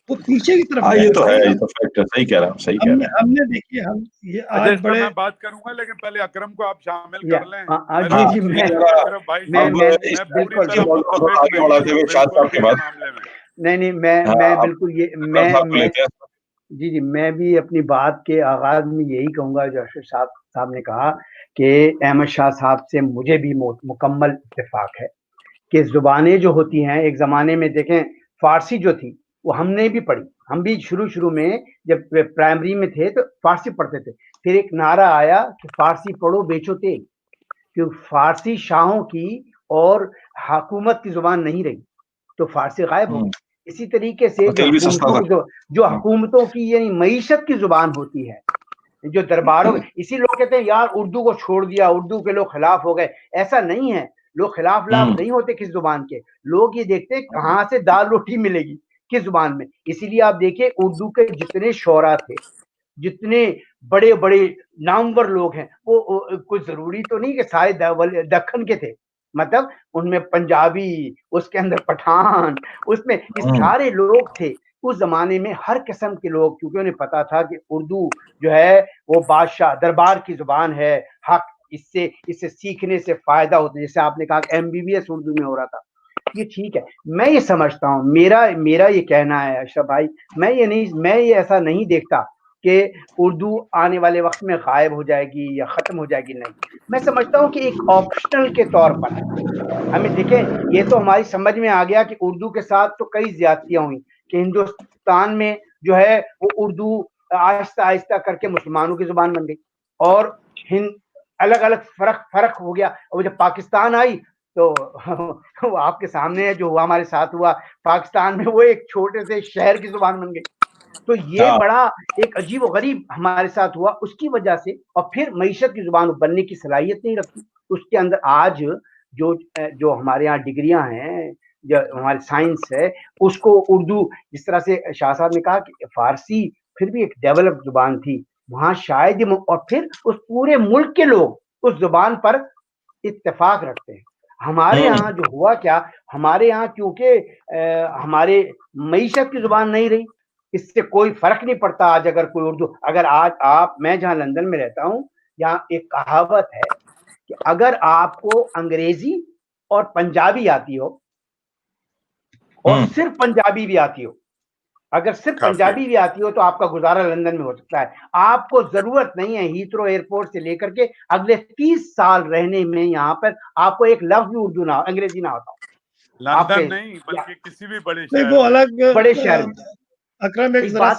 वो पीछे की तरफ हाँ, जा ये तो रहा है, है। ये तो फैक्ट है, सही कह रहा हूँ, सही कह हमने रहे हैं। हमने देखिए, हम ये अच्छा, आज इस पर बड़े, मैं बात करूंगा, लेकिन पहले अकरम को आप शामिल या कर लें। जी मेरा हाँ, जी, मैं मैं अकरम भाई से अब मैं इस मैं पूरी इस बिल्कुल, तरह मौजूद को थोड़ा मुत्तफिक आगे नहीं बढ़ाते हूँ हुए शाद बिल्कुल साहब भी के इस बाद, मामले में। नहीं हाँ, मैं अब बिल्कुल ये अकरम साहब को मैं लेते हैं। जी जी, मैं भी अपनी बात के आगाज में यही कहूंगा जो अशरफ साहब ने कहा, कि अहमद शाह साहब से मुझे भी मुकम्मल इत्तेफाक है कि जुबानें जो होती हैं, एक ज़माने में देखें फ़ारसी जो थी वो हमने भी पढ़ी। हम भी शुरू में जब प्राइमरी में थे तो फ़ारसी पढ़ते थे। फिर एक नारा आया कि फ़ारसी पढ़ो बेचो तेल, क्योंकि फ़ारसी शाहों की और हुकूमत की ज़ुबान नहीं रही, तो फ़ारसी गायब हो हम्म। गई। इसी तरीके से और तेल भी सस्ता था। जो हुकूमतों की यानी मईशत की ज़ुबान होती है, जो दरबारों, इसी लोग कहते हैं यार उर्दू को छोड़ दिया, उर्दू के लोग खिलाफ हो गए। ऐसा नहीं है, लोग खिलाफ हम्म। नहीं होते किस जुबान के। लोग ये देखते हैं कहाँ से दाल रोटी मिलेगी, किस जुबान में। इसीलिए आप देखिए उर्दू के जितने शोरा थे, जितने बड़े बड़े नामवर लोग हैं, वो कोई जरूरी तो नहीं कि सारे दक्खन के थे। मतलब उनमें पंजाबी, उसके अंदर पठान, उसमें इस हम्म। सारे लोग थे। उस जमाने में हर किस्म के लोग, क्योंकि उन्हें पता था कि उर्दू जो है वो बादशाह दरबार की जुबान है, हक इससे सीखने से फायदा होता है। जैसे आपने कहा एमबीबीएस उर्दू में हो रहा था, ये ठीक है। मैं ये समझता हूँ, मेरा ये कहना है अशरफ भाई, मैं ये ऐसा नहीं देखता कि उर्दू आने वाले वक्त में गायब हो जाएगी या खत्म हो जाएगी, नहीं। मैं समझता हूँ कि एक ऑप्शनल के तौर पर हमें देखें, ये तो हमारी समझ में आ गया कि उर्दू के साथ तो कई ज्यादतियां हुई कि हिंदुस्तान में जो है वो उर्दू आहिस्ता आहिस्ता करके मुसलमानों की जुबान बन गई और अलग अलग फर्क हो गया। और जब पाकिस्तान आई तो वो आपके सामने है जो हुआ, हमारे साथ हुआ पाकिस्तान में, वो एक छोटे से शहर की जुबान बन गई। तो ये बड़ा एक अजीब और गरीब हमारे साथ हुआ उसकी वजह से। और फिर मईशत की जुबान बनने की सलाहियत नहीं रखती उसके अंदर। आज जो हमारे यहाँ डिग्रियां हैं, जो हमारी साइंस है, उसको उर्दू, जिस तरह से शाह साहब ने कहा कि फारसी फिर भी एक डेवलप्ड जुबान थी, वहां शायद और फिर उस पूरे मुल्क के लोग उस जुबान पर इत्तेफाक रखते हैं। हमारे यहाँ जो हुआ क्या, हमारे यहाँ क्योंकि हमारे मईशत की जुबान नहीं रही, इससे कोई फर्क नहीं पड़ता। आज अगर कोई उर्दू, अगर आज मैं जहाँ लंदन में रहता हूँ, यहाँ एक कहावत है कि अगर आपको अंग्रेजी और पंजाबी आती हो और सिर्फ पंजाबी भी आती हो, अगर सिर्फ पंजाबी भी आती हो तो आपका गुजारा लंदन में हो सकता है। आपको जरूरत नहीं है हीथ्रो एयरपोर्ट से लेकर के अगले 30 साल रहने में यहाँ पर आपको एक लफ्ज भी उर्दू ना, अंग्रेजी ना आता हो। लंदन नहीं बल्कि किसी भी बड़े शहर, वो अलग बड़े शहर में। अकरम एक जरा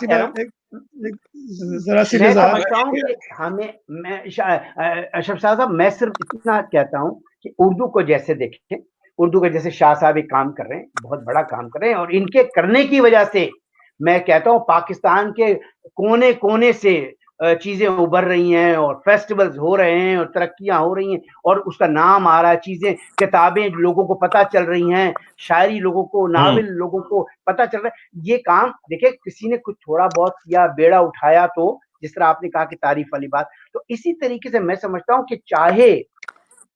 सी मैं समझता हूँ कि अशरफ साहब, मैं सिर्फ इतना कहता हूँ कि उर्दू को जैसे देखें, उर्दू का जैसे शाह साहब एक काम कर रहे हैं, बहुत बड़ा काम कर रहे हैं, और इनके करने की वजह से मैं कहता हूँ पाकिस्तान के कोने कोने से चीजें उभर रही हैं और फेस्टिवल्स हो रहे हैं और तरक्कियां हो रही हैं और उसका नाम आ रहा है, चीजें, किताबें लोगों को पता चल रही हैं, शायरी लोगों को, नावल लोगों को पता चल रहा है। ये काम देखिए, किसी ने कुछ थोड़ा बहुत किया, बेड़ा उठाया, तो जिस तरह आपने कहा कि तारीफ वाली बात, तो इसी तरीके से मैं समझता हूँ कि चाहे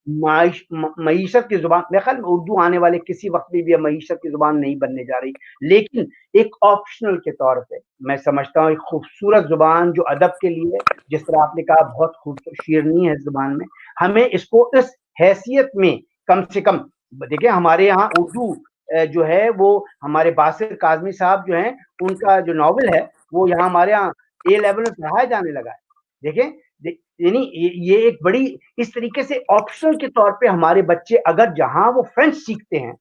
मईशत की जुबान, मेरे ख्याल में उर्दू आने वाले किसी वक्त में भी मईशत की जुबान नहीं बनने जा रही, लेकिन एक ऑप्शनल के तौर पे मैं समझता हूँ एक खूबसूरत जुबान जो अदब के लिए, जिस तरह आपने कहा, बहुत खूबसूरत शीरनी है इस जुबान में, हमें इसको इस हैसियत में कम से कम देखिए। हमारे यहाँ उर्दू जो है वो हमारे बासिर काज़मी साहब जो हैं, उनका जो नॉवल है वो यहाँ हमारे यहाँ A लेवल में पढ़ाया जाने लगा है। देखें, यानी ये एक बड़ी, इस तरीके से ऑप्शनल के तौर पे हमारे बच्चे अगर जहां वो फ्रेंच सीखते हैं,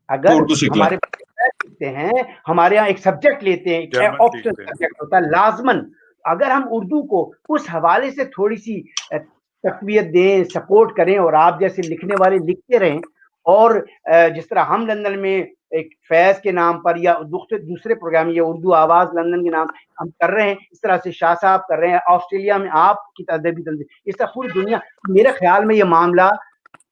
अगर हमारे बच्चे फ्रेंच सीखते हैं, हमारे यहाँ एक सब्जेक्ट लेते हैं, ऑप्शनल सब्जेक्ट होता है लाजमन, अगर हम उर्दू को उस हवाले से थोड़ी सी तकवीत दें, सपोर्ट करें, और आप जैसे लिखने वाले लिखते रहें, और जिस तरह हम लंदन में एक फैज के नाम पर या दूसरे प्रोग्राम, या उर्दू आवाज लंदन के नाम हम कर रहे हैं, इस तरह से शाह साहब कर रहे हैं, ऑस्ट्रेलिया में आपकी अदबी तंजीम, इस तरह पूरी दुनिया, मेरे ख्याल में ये मामला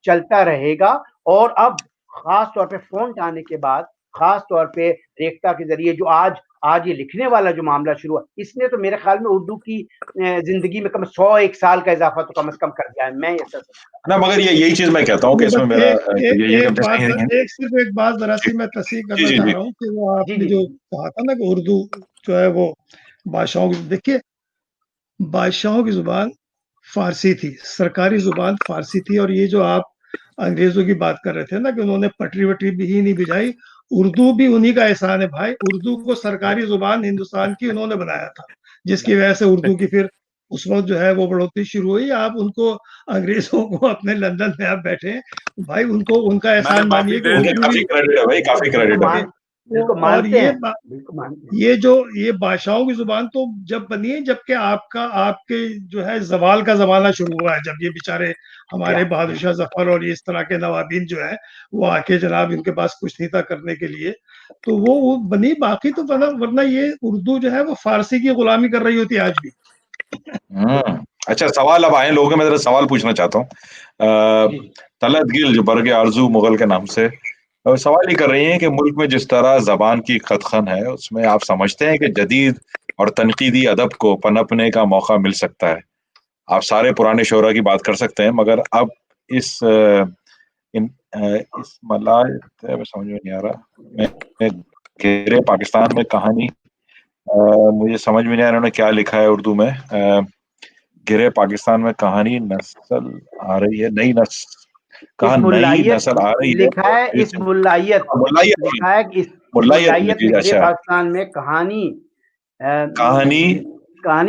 चलता रहेगा। और अब खास तौर पे फोन आने के बाद, खास तौर पे रेखता के जरिए जो आज ये लिखने वाला जो मामला शुरू हुआ, इसने तो मेरे ख्याल में उर्दू की जिंदगी में कम 101 साल का इजाफा तो कम से कम कर दिया है। मैं ऐसा ना, मगर यही चीज मैं कहता हूँ कि इसमें मेरा सिर्फ एक बात जरा सी मैं तस्दीक करना चाह रहा हूँ कि वो आपने जो कहा था ना कि उर्दू जो है वो बादशाहों की, देखिए बादशाहों की जुबान फारसी थी, सरकारी जुबान फारसी थी, और ये जो आप अंग्रेजों की बात कर रहे थे ना कि उन्होंने पटरी वटरी भी ही नहीं भिजाई, उर्दू भी उन्हीं का एहसान है भाई। उर्दू को सरकारी जुबान हिंदुस्तान की उन्होंने बनाया था, जिसकी वजह से उर्दू की फिर उस वक्त जो है वो बढ़ोतरी शुरू हुई। आप उनको अंग्रेजों को अपने लंदन में आप बैठे भाई, उनको उनका एहसान मानिए कि काफी क्रेडिट है भाई, काफी क्रेडिट है। और ये बादशाहों की जुबान तो जब बनी है जबकि आपके जो है जवाल का जमाना शुरू हुआ है, जब ये बेचारे हमारे बहादुर शाह जफर और ये इस तरह के नवाबीन जो है वो आके जनाब इनके पास कुछ नहीं था करने के लिए, तो वो बनी। बाकी तो वरना ये उर्दू जो है वो फारसी की गुलामी कर रही होती आज भी। अच्छा, सवाल अब आए लोगों के, मैं जरा सवाल पूछना चाहता हूँ। तलत गिल जो बरगे आरजू मुगल के नाम से सवाल ये कर रही हैं कि मुल्क में जिस तरह जबान की खदखन है, उसमें आप समझते हैं कि जदीद और तनकीदी अदब को पनपने का मौका मिल सकता है? आप सारे पुराने शोरा की बात कर सकते हैं, मगर अब इस मलाल समझ में नहीं आ रहा, मैं घेरे पाकिस्तान में कहानी, मुझे समझ में नहीं आ रहा उन्होंने क्या लिखा है उर्दू में। घेरे पाकिस्तान में कहानी नस्ल आ रही है, नई नस्ल, कहा नई नस्ल आ रही है, लिखा है इस मुल्लायत, लिखा है कि इस मुल्लायत लिखी है पाकिस्तान में कहानी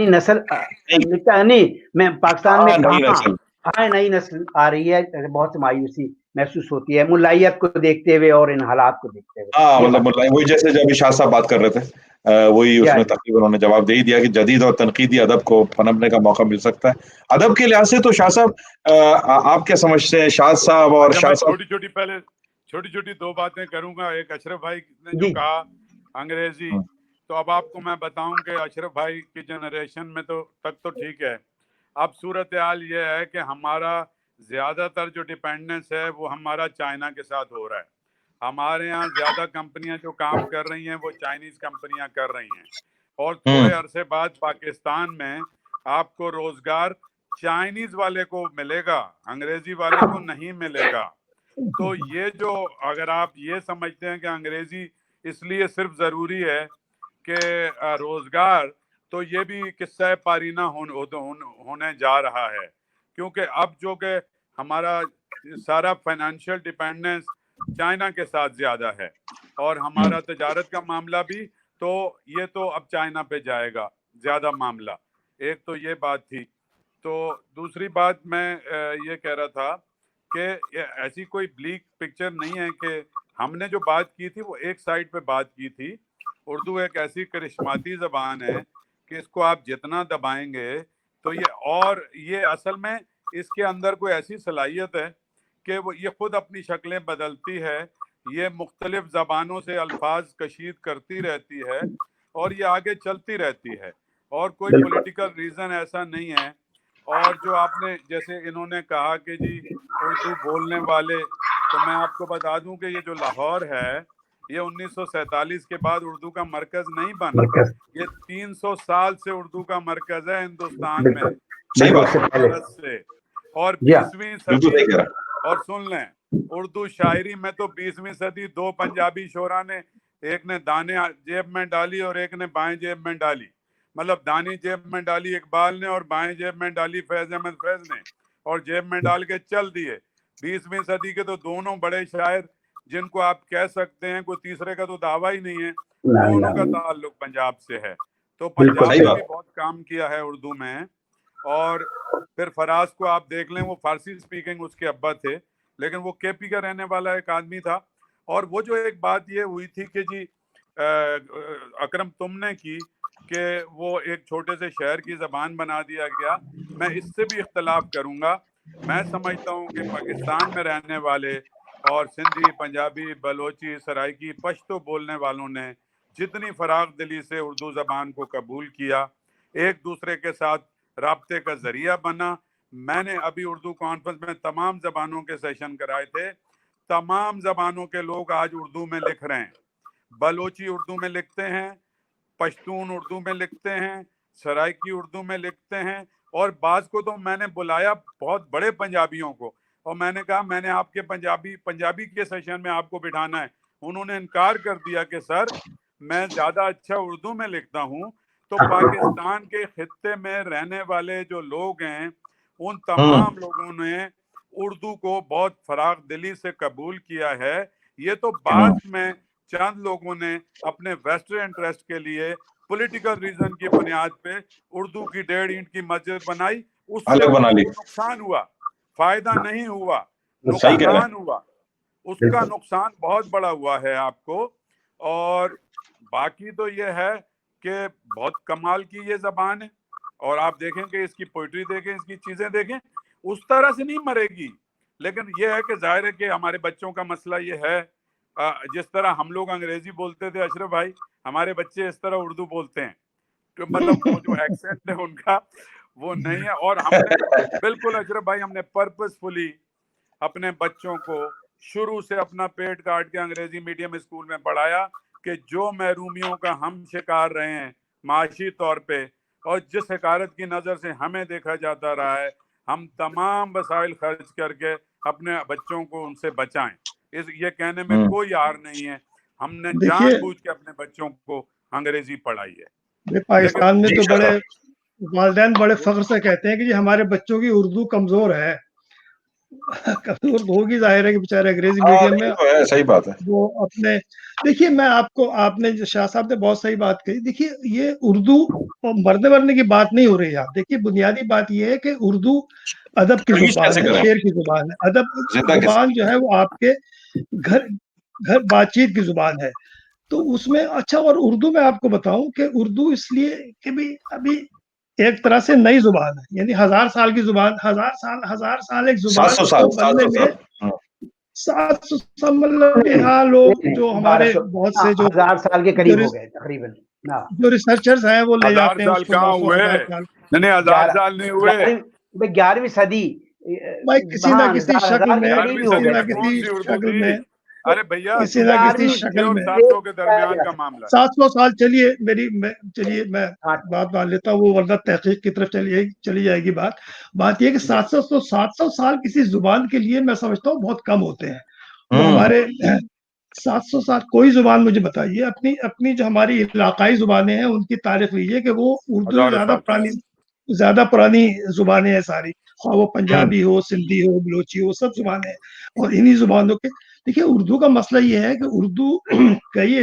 नस्ल नहीं, मैं पाकिस्तान में कहाँ नई नस्ल आ रही है, बहुत मायूसी महसूस होती है मुल्लायत को देखते हुए और इन हालात को देखते हुए। हाँ, मतलब वही जैसे जब शाह साहब बात कर रहे थे, वही उसमें तकरीबन उन्होंने जवाब दे ही दिया कि जदीद और तनकीदी अदब को पनपने का मौका मिल सकता है। अदब के लिहाज से तो शाह साहब, आप क्या समझते हैं शाह साहब और शाह साहब? छोटी छोटी दो बातें करूंगा। एक अशरफ भाई ने जो कहा अंग्रेजी, तो अब आपको मैं बताऊं कि अशरफ भाई की जनरेशन में तो ठीक है। अब सूरत हाल ये है कि हमारा ज्यादातर जो डिपेंडेंस है वो हमारा चाइना के साथ हो रहा है। हमारे यहाँ ज्यादा कंपनियां जो काम कर रही हैं वो चाइनीज कंपनियां कर रही हैं, और थोड़े अरसे बाद पाकिस्तान में आपको रोजगार चाइनीज वाले को मिलेगा, अंग्रेजी वाले को नहीं मिलेगा। तो ये जो, अगर आप ये समझते हैं कि अंग्रेजी इसलिए सिर्फ जरूरी है कि रोजगार, तो ये भी किस्सा पारीना होने जा रहा है, क्योंकि अब जो कि हमारा सारा फाइनेंशियल डिपेंडेंस चाइना के साथ ज्यादा है, और हमारा तजारत का मामला भी, तो ये तो अब चाइना पे जाएगा ज्यादा मामला। एक तो ये बात थी। तो दूसरी बात मैं ये कह रहा था कि ऐसी कोई ब्लीक पिक्चर नहीं है कि हमने जो बात की थी वो एक साइड पे बात की थी। उर्दू एक ऐसी करिश्माती ज़बान है कि इसको आप जितना दबाएंगे तो ये असल में इसके अंदर कोई ऐसी सलाहियत है कि वो ये खुद अपनी शक्लें बदलती है, ये मुख्तलिफ ज़बानों से अल्फाज कशीद करती रहती है और ये आगे चलती रहती है, और कोई पॉलिटिकल रीज़न ऐसा नहीं है। और जो आपने, जैसे इन्होंने कहा कि जी उर्दू बोलने वाले, तो मैं आपको बता दूं कि ये जो लाहौर है, ये 1947 के बाद उर्दू का मरकज नहीं बना, ये 300 साल से उर्दू का मरकज है हिंदुस्तान में, सही बात से। और 20वीं सदी, और सुन लें, उर्दू शायरी में तो 20वीं सदी दो पंजाबी शोरा ने, एक ने दाने जेब में डाली और एक ने बाएं जेब में डाली, मतलब दानी जेब में डाली इकबाल ने और बाएं जेब में डाली फैज अहमद फैज ने, और जेब में डाल के चल दिए। 20वीं सदी के तो दोनों बड़े शायर, जिनको आप कह सकते हैं, कोई तीसरे का तो दावा ही नहीं है, दोनों का ताल्लुक पंजाब से है। तो पंजाब ने भी बहुत काम किया है उर्दू में। और फिर फराज को आप देख लें, वो फारसी स्पीकिंग उसके अब्बा थे, लेकिन वो केपी का रहने वाला एक आदमी था। और वो जो एक बात ये हुई थी कि जी अकरम तुमने की कि वो एक छोटे से शहर की ज़बान बना दिया गया, मैं इससे भी इख्तलाफ करूंगा। मैं समझता हूँ कि पाकिस्तान में रहने वाले और सिंधी, पंजाबी, बलोची, सराइकी, पश्तो बोलने वालों ने जितनी फराग दिली से उर्दू ज़बान को कबूल किया, एक दूसरे के साथ राब्ते का ज़रिया बना। मैंने अभी उर्दू कॉन्फ्रेंस में तमाम ज़बानों के सेशन कराए थे, तमाम ज़बानों के लोग आज उर्दू में लिख रहे हैं। बलोची उर्दू में लिखते हैं, पश्तून उर्दू में लिखते हैं, सराइकी उर्दू में लिखते हैं, और बाज़ को तो मैंने बुलाया बहुत बड़े पंजाबियों को, और मैंने कहा मैंने आपके पंजाबी के सेशन में आपको बिठाना है। उन्होंने इनकार कर दिया कि सर मैं ज़्यादा अच्छा उर्दू में लिखता हूँ। तो पाकिस्तान के खित्ते में रहने वाले जो लोग हैं, उन तमाम लोगों ने उर्दू को बहुत फराग दिली से कबूल किया है। ये तो बाद में चंद लोगों ने अपने वेस्टर्न इंटरेस्ट के लिए पॉलिटिकल रीजन की बुनियाद पे उर्दू की 1.5 ईंट की मस्जिद बनाई, उससे नुकसान हुआ, फायदा नहीं हुआ, नुकसान हुआ, उसका नुकसान बहुत बड़ा हुआ है आपको। और बाकी तो ये है कि बहुत कमाल की ये जबान है, और आप देखें कि इसकी पोइट्री देखें, इसकी चीजें देखें, उस तरह से नहीं मरेगी। लेकिन यह है कि जाहिर है कि हमारे बच्चों का मसला ये है, जिस तरह हम लोग अंग्रेजी बोलते थे अशरफ भाई, हमारे बच्चे इस तरह उर्दू बोलते हैं, तो मतलब वो जो एक्सेंट है उनका वो नहीं है। और हमने बिल्कुल अशरफ भाई, हमने पर्पसफुली अपने बच्चों को शुरू से अपना पेट काट के अंग्रेजी मीडियम स्कूल में पढ़ाया कि जो महरूमियों का हम शिकार रहे हैं माशी तौर पे, और जिस हकारत की नज़र से हमें देखा जाता रहा है, हम तमाम वसाइल खर्च करके अपने बच्चों को उनसे बचाएं। ये कहने में कोई यार नहीं है, हमने जानबूझ के अपने बच्चों को अंग्रेजी पढ़ाई है। पाकिस्तान में तो बड़े वालिदैन बड़े फख्र से कहते हैं कि जी हमारे बच्चों की उर्दू कमजोर है। कसूर तो होगी, जाहिर है कि बेचारे अंग्रेजी हाँ मीडियम नहीं में तो है, सही बात है। वो अपने, देखिए मैं आपको, आपने जो शाह साहब ने बहुत सही बात कही, देखिए ये उर्दू मरने मरने की बात नहीं हो रही है। आप देखिए बुनियादी बात ये है कि उर्दू अदब की तमीज जुबान कैसे है, करें, शेर की जुबान है। अदब जिंदा कैसे। जुबान जो है वो आपके घर घर बातचीत की जुबान है। तो उसमें अच्छा, और उर्दू में आपको बताऊं कि उर्दू इसलिए कि भी अभी एक तरह से नई जुबान है, यानी 1000 साल की जुबान, 1000 साल एक जुबान 700 साल, को बनने 700 में साल। हाँ। 700 मतलब कि नहीं हाँ, नहीं लोग जो नहीं, हमारे 1200, बहुत हाँ, से जो 1000 साल के जो करीब हो रिस, गए तकरीबन ना। जो रिसर्चर्स हैं वो ले 1000 जाते हैं साल उसको कहाँ 900 हुए? 1000 साल। नहीं 1000 ग्यारह साल नहीं हुए। 11वीं सदी, भाई किसी ना हाँ, किसी हजार शक्ल हजार के में, करीब ही 11वीं हो किसी सदी गए ना में थे। कौन किसी सी उर्दू शक्ल थी? में, अरे भैया किसी ना किसी 11वीं शक्ल ये और में। 700 के दरमियान गिरा का था। मामला है। 700 साल, चलिए चलिए मैं हाँ, बात मान लेता हूँ, वो वरना तहकीक की तरफ चली जाएगी बात। बात ये है कि 700 साल किसी जुबान के लिए मैं समझता हूँ बहुत कम होते हैं। वो हम्म। हमारे 700 साल, कोई जुबान मुझे बताइए, अपनी अपनी जो हमारी इलाकाई जुबानें हैं उनकी तारीख लीजिए कि वो उर्दू से हजारों साल। ज्यादा पुरानी जुबानें हैं सारी, हाँ वो हम्म। पंजाबी हो, सिंधी हो, बलोची हो, सब जुबानें हैं। और इन्हीं जुबानों के, देखिए उर्दू का मसला ये है कि उर्दू कई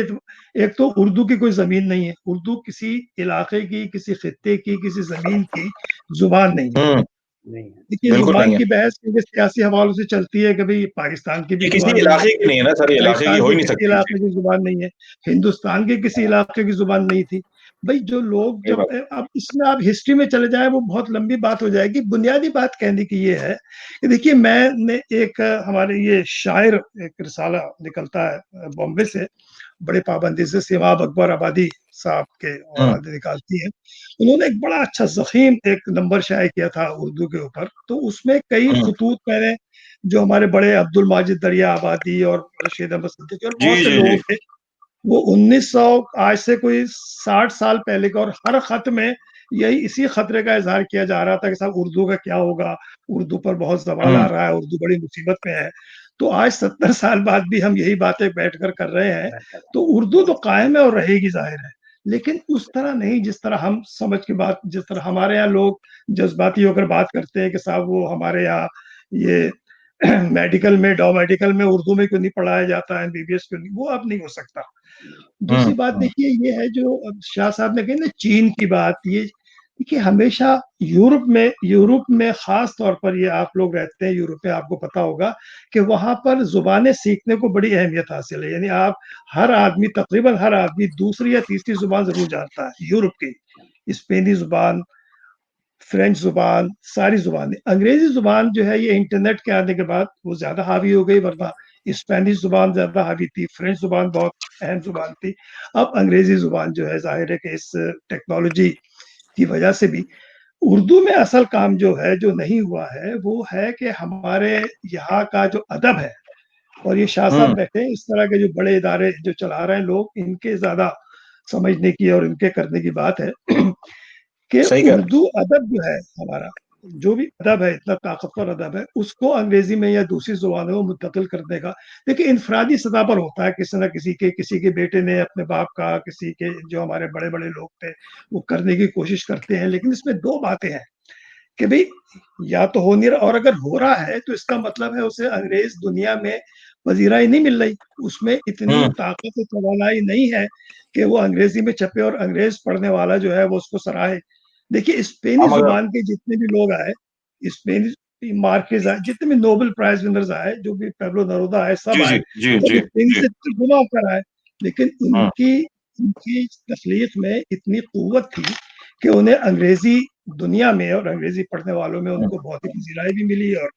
एक तो उर्दू की कोई जमीन नहीं है, उर्दू किसी इलाके की, किसी खित्ते की, किसी जमीन की जुबान नहीं है। हम्म। नहीं है। देखिए बिल्कुल जुबान नहीं है। की बहस क्योंकि सियासी हवालों से चलती है कि भाई पाकिस्तान की भी ये किसी जुबान नहीं है, इलाके की नहीं है ना सर, ये इलाके की पाकिस्तान हो के ही नहीं किसी सकती चीज। इलाके की जुबान नहीं है, हिंदुस्तान के किसी इलाके की जुबान नहीं थी। भाई जो लोग सही जब, बात। अब इसमें आप हिस्ट्री में चले जाए वो बहुत लंबी बात हो जाएगी। बुनियादी बात कहने की ये है कि देखिए मैंने एक हमारे ये शायर, एक रिसाला निकलता है बॉम्बे से, बड़े पाबंदी से सिवाब अकबर आबादी साहब के हम्म। औलाद निकालती है। उन्होंने एक बड़ा अच्छा जखीम एक नंबर शाये किया था उर्दू के ऊपर। तो उसमें कई हम्म। खतूत मैंने, जो हमारे बड़े अब्दुल माजिद दरिया आबादी और रशीद अहमद सिद्दीकी और जी बहुत से जी जी। लोग थे, वो 1900, आज से कोई 60 साल पहले का, और हर खत में यही इसी खतरे का इजहार किया जा रहा था कि साहब उर्दू का क्या होगा, उर्दू पर बहुत सवाल आ हम्म। रहा है, उर्दू बड़ी मुसीबत में है। तो आज 70 साल बाद भी हम यही बातें बैठकर कर रहे हैं। तो उर्दू तो कायम है और रहेगी, जाहिर है, लेकिन उस तरह नहीं जिस तरह हम समझ के बात, जिस तरह हमारे यहाँ लोग जज्बाती होकर बात करते हैं कि साहब वो हमारे यहाँ ये मेडिकल में, डॉ मेडिकल में उर्दू में क्यों नहीं पढ़ाया जाता है, एमबीबीएस क्यों नहीं, वो अब नहीं हो सकता। दूसरी बात हम्म। देखिए ये है जो अब शाह साहब ने कही ना चीन की बात, ये देखिए हमेशा यूरोप में खास तौर पर, ये आप लोग रहते हैं यूरोप में, आपको पता होगा कि वहां पर जुबानें सीखने को बड़ी अहमियत हासिल है। यानी आप, हर आदमी, तकरीबन हर आदमी दूसरी या तीसरी जुबान जरूर जानता है यूरोप की, स्पेनी जुबान, फ्रेंच जुबान, सारी जुबानें। अंग्रेजी जुबान जो है ये इंटरनेट के आने के बाद वो ज्यादा हावी हो गई, वरना स्पेनिश जुबान ज्यादा हावी थी, फ्रेंच जुबान बहुत अहम जुबान थी। अब अंग्रेजी जुबान जो है, जाहिर है कि इस टेक्नोलॉजी की वजह से भी उर्दू में असल काम जो है, जो नहीं हुआ है, वो है कि हमारे यहाँ का जो अदब है, और ये शाह साहब हम्म। बैठे हैं, इस तरह के जो बड़े इदारे जो चला रहे हैं लोग, इनके ज्यादा समझने की और इनके करने की बात है कि सही कह रहे उर्दू अदब जो है हमारा, जो भी अदब है, इतना ताकतवर अदब है, उसको अंग्रेजी में या दूसरी जुबानों में मुंतकिल करने का, देखिए इनफरादी सतह पर होता है, किसी न किसी के बेटे ने अपने बाप का, किसी के जो हमारे बड़े बड़े लोग थे वो करने की कोशिश करते हैं। लेकिन इसमें दो बातें हैं कि भाई या तो हो नहीं रहा, और अगर हो रहा है तो इसका मतलब है उसे अंग्रेज दुनिया में पजीराई नहीं मिल रही, उसमें इतनी हम्म। ताकत और तवानाई नहीं है कि वो अंग्रेजी में छपे और अंग्रेज पढ़ने वाला जो है वो उसको सराहे। देखिए स्पेनी हम अगर। जुबान के जितने भी लोग आए, स्पेनी मार्केज आए, जितने भी नोबेल प्राइज विनर्स आए, जो भी पेब्लो नरोदा आए, सब जी आए, जी जी सब जी स्पेनी जी। से तर्जुमा होकर आए। लेकिन हम्म। उनकी उनकी तखलीक में इतनी कुव्वत थी कि उन्हें अंग्रेजी दुनिया में और अंग्रेजी पढ़ने वालों में हम्म। उनको बहुत ही पजीराई भी मिली, और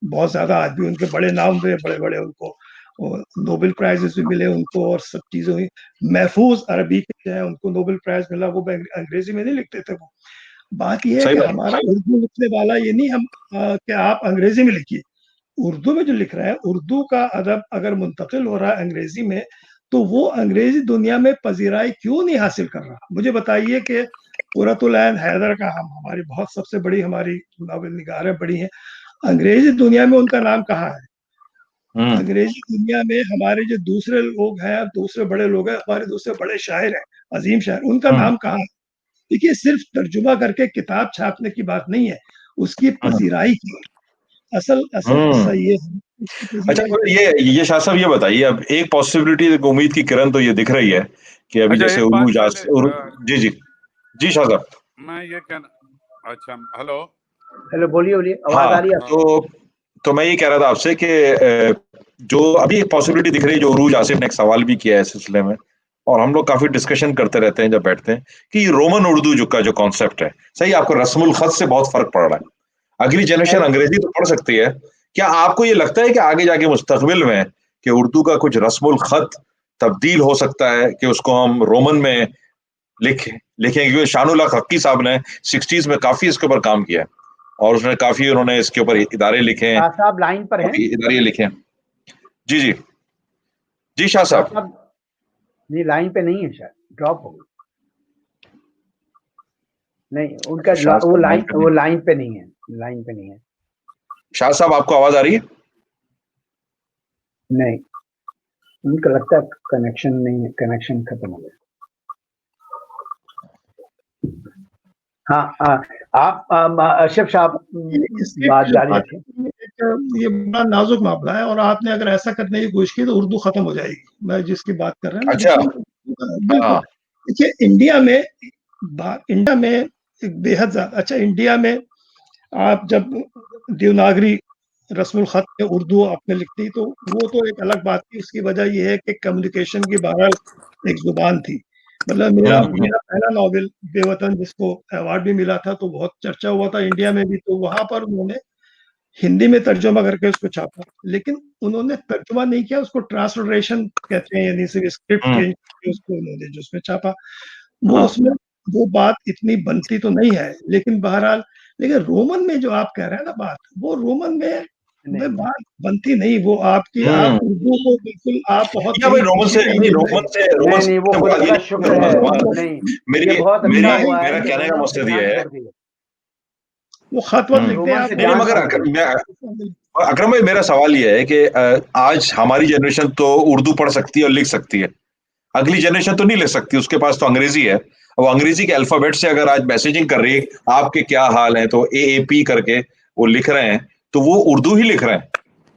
बहुत ज्यादा आज भी उनके बड़े नाम हुए, बड़े बड़े उनको नोबेल प्राइजेस भी मिले उनको, और सब चीजें हुई। महफूज अरबी के जो है उनको नोबेल प्राइज मिला, वो अंग्रेजी में नहीं लिखते थे वो। बात यह है सही कि बात। हमारा उर्दू लिखने वाला ये नहीं, हम कि आप अंग्रेजी में लिखिए, उर्दू में जो लिख रहा है, उर्दू का अदब अगर मुंतकिल हो रहा है अंग्रेजी में, तो वो अंग्रेजी दुनिया में पजीराई क्यों नहीं हासिल कर रहा? मुझे बताइए कि कुरतुल ऐन हैदर का, हम, हमारी बहुत सबसे बड़ी हमारी नावल निगारें बड़ी हैं, अंग्रेजी दुनिया में उनका नाम कहाँ है? हम्म। अंग्रेजी दुनिया में हमारे जो दूसरे लोग हैं, दूसरे बड़े लोग हैं, हमारे दूसरे बड़े शायर हैं, अजीम शायर, उनका हम्म। नाम कहाँ है? देखिए सिर्फ तर्जुमा करके किताब छापने की बात नहीं है, उसकी हम्म। पजीराई की, असल असल किस्सा ये है अच्छा, ये शाह साहब ये बताइए, अब एक पॉसिबिलिटी, उम्मीद की किरण तो ये दिख रही है कि अभी अच्छा, जैसे एक बात उरूज पहले जी जी जी शाह साहब। मैं ये कहना, अच्छा, हेलो हेलो, बोलिए बोलिए, आवाज हाँ, आ रही है? तो मैं ये कह रहा था आपसे कि जो अभी एक पॉसिबिलिटी दिख रही है, जो उरूज आसिफ ने एक सवाल भी किया है इस सिलसिले में, और हम लोग काफी डिस्कशन करते रहते हैं जब बैठते हैं, कि रोमन उर्दू जो कॉन्सेप्ट है, सही आपको रस्मुल खत से बहुत फर्क पड़ रहा है। अगली जनरेशन अंग्रेजी तो पढ़ सकती है, क्या आपको ये लगता है कि आगे जाके मुस्तकबिल में कि उर्दू का कुछ रस्मुल खत तब्दील हो सकता है कि उसको हम रोमन में लिखें, क्योंकि शानुल हक हक्की साहब ने 60s में काफी इसके ऊपर काम किया है, और उसने काफी उन्होंने इसके ऊपर इदारे लिखे हैं, शाह साहब लाइन पर हैं? इदारे लिखे हैं। जी जी जी शाह शाह साहब। साहब नहीं, लाइन पे नहीं है, शायद ड्रॉप हो गई। नहीं, उनका शाह वो साहब लाइन नहीं। लाइन पे नहीं है, लाइन पे नहीं है। शाह साहब, आपको आवाज आ रही है? नहीं, उनका लगता है कनेक्शन नहीं है, कनेक्शन खत्म हो गया। हाँ, आप अशरफ साहब बात जारी रखें। ये बड़ा नाजुक मामला है, और आपने अगर ऐसा करने की कोशिश की तो उर्दू खत्म हो जाएगी। मैं जिसकी बात कर रहे हैं अच्छा। बिल्कुल। हाँ। देखिए, इंडिया में एक बेहद अच्छा, इंडिया में आप जब देवनागरी रस्मुल खत में उर्दू आपने लिखती तो वो तो एक अलग बात थी। उसकी वजह ये है कि कम्युनिकेशन की बहरहाल एक जुबान थी। मतलब मेरा पहला नॉवेल बेवतन, जिसको अवार्ड भी मिला था, तो बहुत चर्चा हुआ था इंडिया में भी, तो वहां पर उन्होंने हिंदी में तर्जुमा करके उसको छापा, लेकिन उन्होंने तर्जुमा नहीं किया, उसको ट्रांसलेशन कहते हैं, यानी सिर्फ स्क्रिप्ट चेंज करके उसको उन्होंने जो उसमें छापा, वो उसमें वो बात इतनी बनती तो नहीं है, लेकिन बहरहाल, लेकिन रोमन में जो आप कह रहे हैं ना बात, वो रोमन में बात बनती नहीं, वो आपकी आप उर्दू को बिल्कुल आप बहुत या भाई रोमन से नहीं, वो खुदा का शुक्र है। नहीं, ये बहुत अच्छा हुआ है मेरा कि कहने का रोमन से मकसद ये जंग है, हो गई है। वो खत वत लिखते हैं रोमन आप। से नहीं जंग मगर हो गई है। अकरम भाई, मेरा सवाल ये है कि आज हमारी जनरेशन तो उर्दू पढ़ सकती है और लिख सकती है, अगली जनरेशन तो नहीं लिख सकती, उसके पास तो अंग्रेजी है। वो अंग्रेजी के अल्फाबेट से अगर आज मैसेजिंग कर रही है, आपके क्या हाल है, तो AAP करके वो लिख रहे हैं, तो वो उर्दू ही लिख रहे हैं।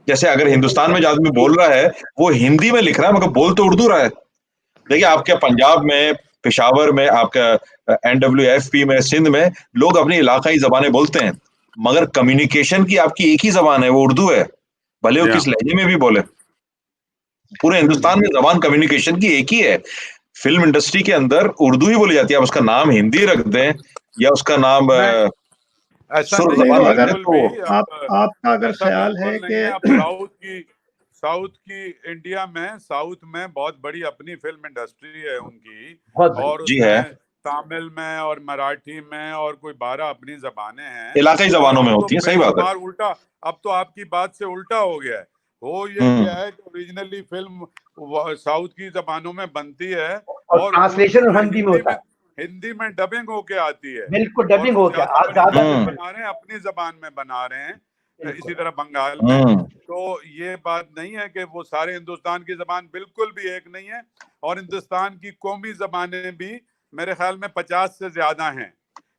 जैसे अगर हिंदुस्तान में जो आदमी बोल रहा है वो हिंदी में लिख रहा है, मगर बोल तो उर्दू रहा है। देखिए, आपके पंजाब में, पेशावर में, आपका NWFP में, सिंध में लोग अपनी इलाकाई जबानें बोलते हैं, मगर कम्युनिकेशन की आपकी एक ही जबान है, वो उर्दू है, भले वो किस लहजे में भी बोले। पूरे हिंदुस्तान में जबान कम्युनिकेशन की एक ही है। फिल्म इंडस्ट्री के अंदर उर्दू ही बोली जाती है। आप उसका नाम हिंदी रख दें या उसका नाम ऐसा सुर नहीं है, जबान रख दें, बिल्कुल तो भी आपका अगर ऐसा ख्याल है बिल्कुल नहीं है। अब साउथ की इंडिया में, साउथ में बहुत बड़ी अपनी फिल्म इंडस्ट्री है उनकी, और जी है, उसमें तमिल में और मराठी में और कोई 12 अपनी जबानें हैं, इलाकाई और जबानों में अब तो होती है, सही बात है। बेशुमार उल्टा, अब तो आपकी बात से उल्टा हो गया है। हो ये क्या है कि ओरिजिनली फिल्म साउथ की जबानों में बनती है और ट्रांसलेशन हिंदी में होता है, हिंदी में डबिंग होके आती है, बिल्कुल और डबिंग वो हो गया। ज्यादा आप बड़ी ज्यादा फिल्में बना रहे हैं, अपनी जबान में बना रहे हैं। इसी तरह बंगाल में, तो ये बात नहीं है कि वो सारे हिंदुस्तान की जबान बिल्कुल भी एक नहीं है, और हिंदुस्तान की कौमी जबानें भी मेरे ख्याल में 50 से ज्यादा हैं।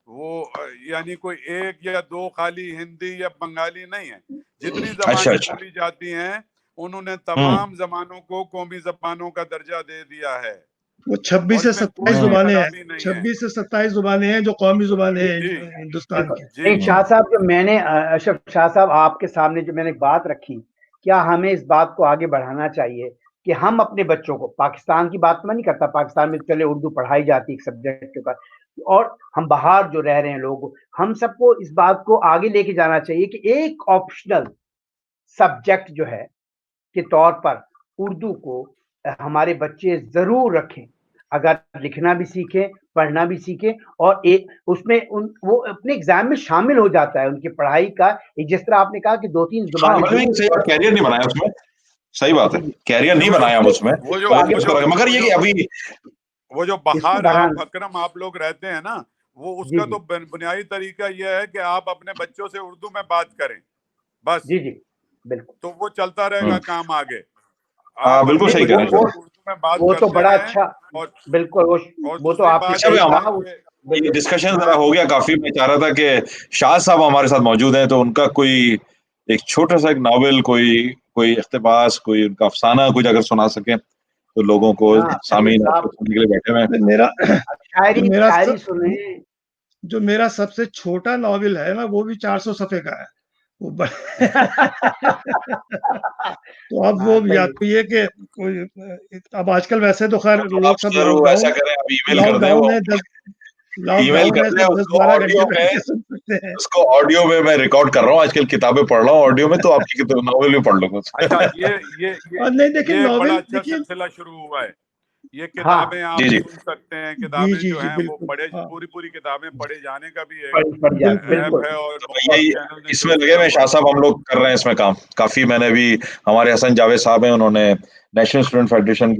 वो यानी कोई एक या दो खाली हिंदी या बंगाली नहीं है, जितनी जबानें बोली जाती हैं उन्होंने तमाम जबानों को कौमी जबानों का दर्जा दे दिया है। वो 26 से 27 जुबानें हैं, 26 से 27 जुबानें हैं जो कौमी जुबानें हैं हिंदुस्तान की। शाह साहब, जो मैंने अशरफ शाह साहब आपके सामने जो मैंने बात रखी, क्या हमें इस बात को आगे बढ़ाना चाहिए कि हम अपने बच्चों को, पाकिस्तान की बात मैं नहीं करता, पाकिस्तान में चले उर्दू पढ़ाई जाती है एक सब्जेक्ट के ऊपर, और हम बाहर जो रह रहे हैं लोग, हम सबको इस बात को आगे लेके जाना चाहिए कि एक ऑप्शनल सब्जेक्ट जो है के तौर पर उर्दू को हमारे बच्चे जरूर रखें, अगर लिखना भी सीखें, पढ़ना भी सीखें, और एक उसमें वो अपने एग्जाम में शामिल हो जाता है उनकी पढ़ाई का। जिस तरह आपने कहा कि 2-3 जुबानें कैरियर नहीं बनाया उसमें, सही बात है, कैरियर नहीं बनाया उसमें, मगर ये कि अभी वो जो बाहर आप अकरम आप लोग रहते हैं ना, वो उसका तो बुनियादी तरीका यह है कि आप अपने बच्चों से उर्दू में बात करें, बस। जी बिल्कुल, तो वो चलता रहेगा काम आगे। आप बिल्कुल सही कह रहे हैं, उर्दू में बात वो तो बड़ा अच्छा, और बिल्कुल वो तो आपने ये डिस्कशन जरा हो गया काफी। मैं चाह रहा था कि शाह साहब हमारे साथ मौजूद हैं, तो उनका कोई एक छोटा सा एक नॉवेल, कोई इख्तिबास, कोई उनका अफसाना कुछ अगर सुना सके तो लोगों को, हाँ सामीन आप आपको सुनने के लिए बैठे हुए हैं। मेरा जो शायरी मेरा शायरी सुने। जो मेरा सबसे छोटा नॉवेल है ना, वो भी 400 सफ़े का है। वो ब तो अब वो हाँ या सही तो ये कि कोई अब आजकल वैसे तो खैर तो आप लोग सब सर वो ऐसा करें, आप ईमेल कर दें, वो लॉकडाउन है, ईमेल लॉकडाउन कर है दें तो उसको 10-12 घंटे ऑडियो बैठ में। के सुन सकते हैं। उसको ऑडियो में मैं रिकॉर्ड कर रहा हूँ, आजकल किताबें पढ़ रहा हूँ ऑडियो में, तो आपकी नॉवेल भी पढ़ लूंगा। अच्छा, ये और नहीं देखिए, ये एक बड़ा नॉवेल अच्छा देखिए। सिलसिला शुरू हुआ है। ये हाँ किताबें आप जी जी सुन सकते हैं, जी, किताबें जी, जो जी, हैं वो बिल्कुल। पढ़े, हाँ, पूरी किताबें पढ़े जाने का भी एक पढ़ जाए बिल्कुल। ऐप बिल्कुल। है, और तो मैं बहुत यही चैनल ने इसमें शुरू लगे किया हुए हुआ शाह है। साहब, हम लोग कर रहे हैं इसमें काम काफी। मैंने भी, हमारे हसन जावेद साहब हैं, उन्होंने नेशनल स्टूडेंट फेडरेशन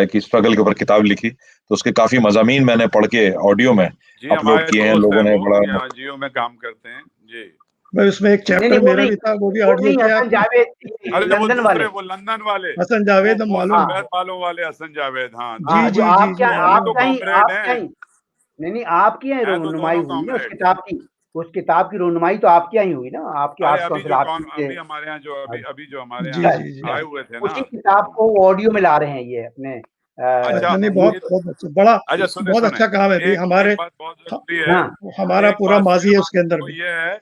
की स्ट्रगल के ऊपर किताब लिखी, तो उसके काफी मजामीन मैंने पढ़ के ऑडियो में जी, अपलोड हमारे किए हैं, दोस्त हैं, लोगों ने वो बड़ा। यहाँ जियो में काम करते हैं जी। मैं उसमें एक नहीं चैप्टर नहीं मेरा भी था, वो भी ऑडियो किया हसन आपने। जावेद, ये अरे वो लंदन वाले। दूसरे, वो लंदन वाले, हसन जावेद वो मालूम। हाँ सफेद बालों वाले हसन जावेद। हाँ जी, जी, हाँ, जो जी, जी, आपके जी, वो भी मालूम तो आपका है। ही कॉमरेड आपका हैं, ही नहीं आपकी यहाँ हैं तो रोनुमाई दोनों हुई ना उस कॉमरेड। किताब की। उस किताब की रोनुमाई तो आपके यहाँ ही हुई ना, आपके अरे आर्ट्स काउंसिल, आप ही के। अभी हमारे यहाँ जो अभी जो हमारे जी, यहाँ अच्छा, जी, जी। आए अच्छा। हुए थे ना। उसी किताब को ऑडियो में ला रहे हैं ये अपने अच्छा, अच्छा, नहीं, बहुत ये। बहुत अच्छा, बड़ा अच्छा, सुने बहुत सुने, अच्छा काम है भी एक हमारे। बात बहुत ह जरूरी है। हाँ हमारा एक पूरा बात माज़ी है सुनो, उसके अंदर वो भी। ये है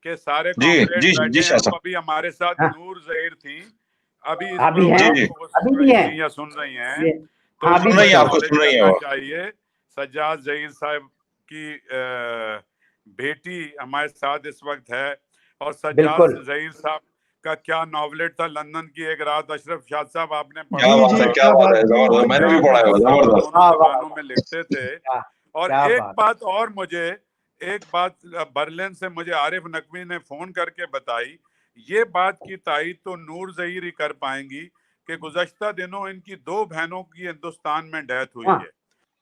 कि सारे जी कॉमरेड जी बैठे जी हैं। शाह अब साहब। अभी हमारे साथ हाँ नूर जहीर थी, अभी इस अभी हैं, जी प्रोग्राम जी को वो अभी सुन भी रही हैं थी या सुन रही हैं, ये। तो हाँ अभी सुन इनको भी रही है, हैं। आपको सुन एक्नॉलेज रही है करना वो। चाहिए। सज्जाद जहीर साहब की बेटी हमारे साथ इस वक्त है, और सज्जाद बिल्कुल। जहीर साहब का क्या नॉवलेट था, लंदन की एक रात। अशरफ शाह साहब, आपने क्या पढ़ा जी, बात जी, है, होगा, क्या क्या बात बात है, जी, जबरदस्त, जी, मैंने भी अशरफ पढ़ा है वो, साहब जबरदस्त। दोनों वाह वाह जबानों वाह, में लिखते थे। क्या और क्या एक बात। बात और मुझे, एक बात बर्लिन से मुझे आरिफ नकवी ने फोन करके बताई। ये बात की तायीद तो नूर जहीर ही कर पाएंगी कि गुज़श्ता दिनों इनकी 2 बहनों की हिंदुस्तान में डेथ हुई हाँ है,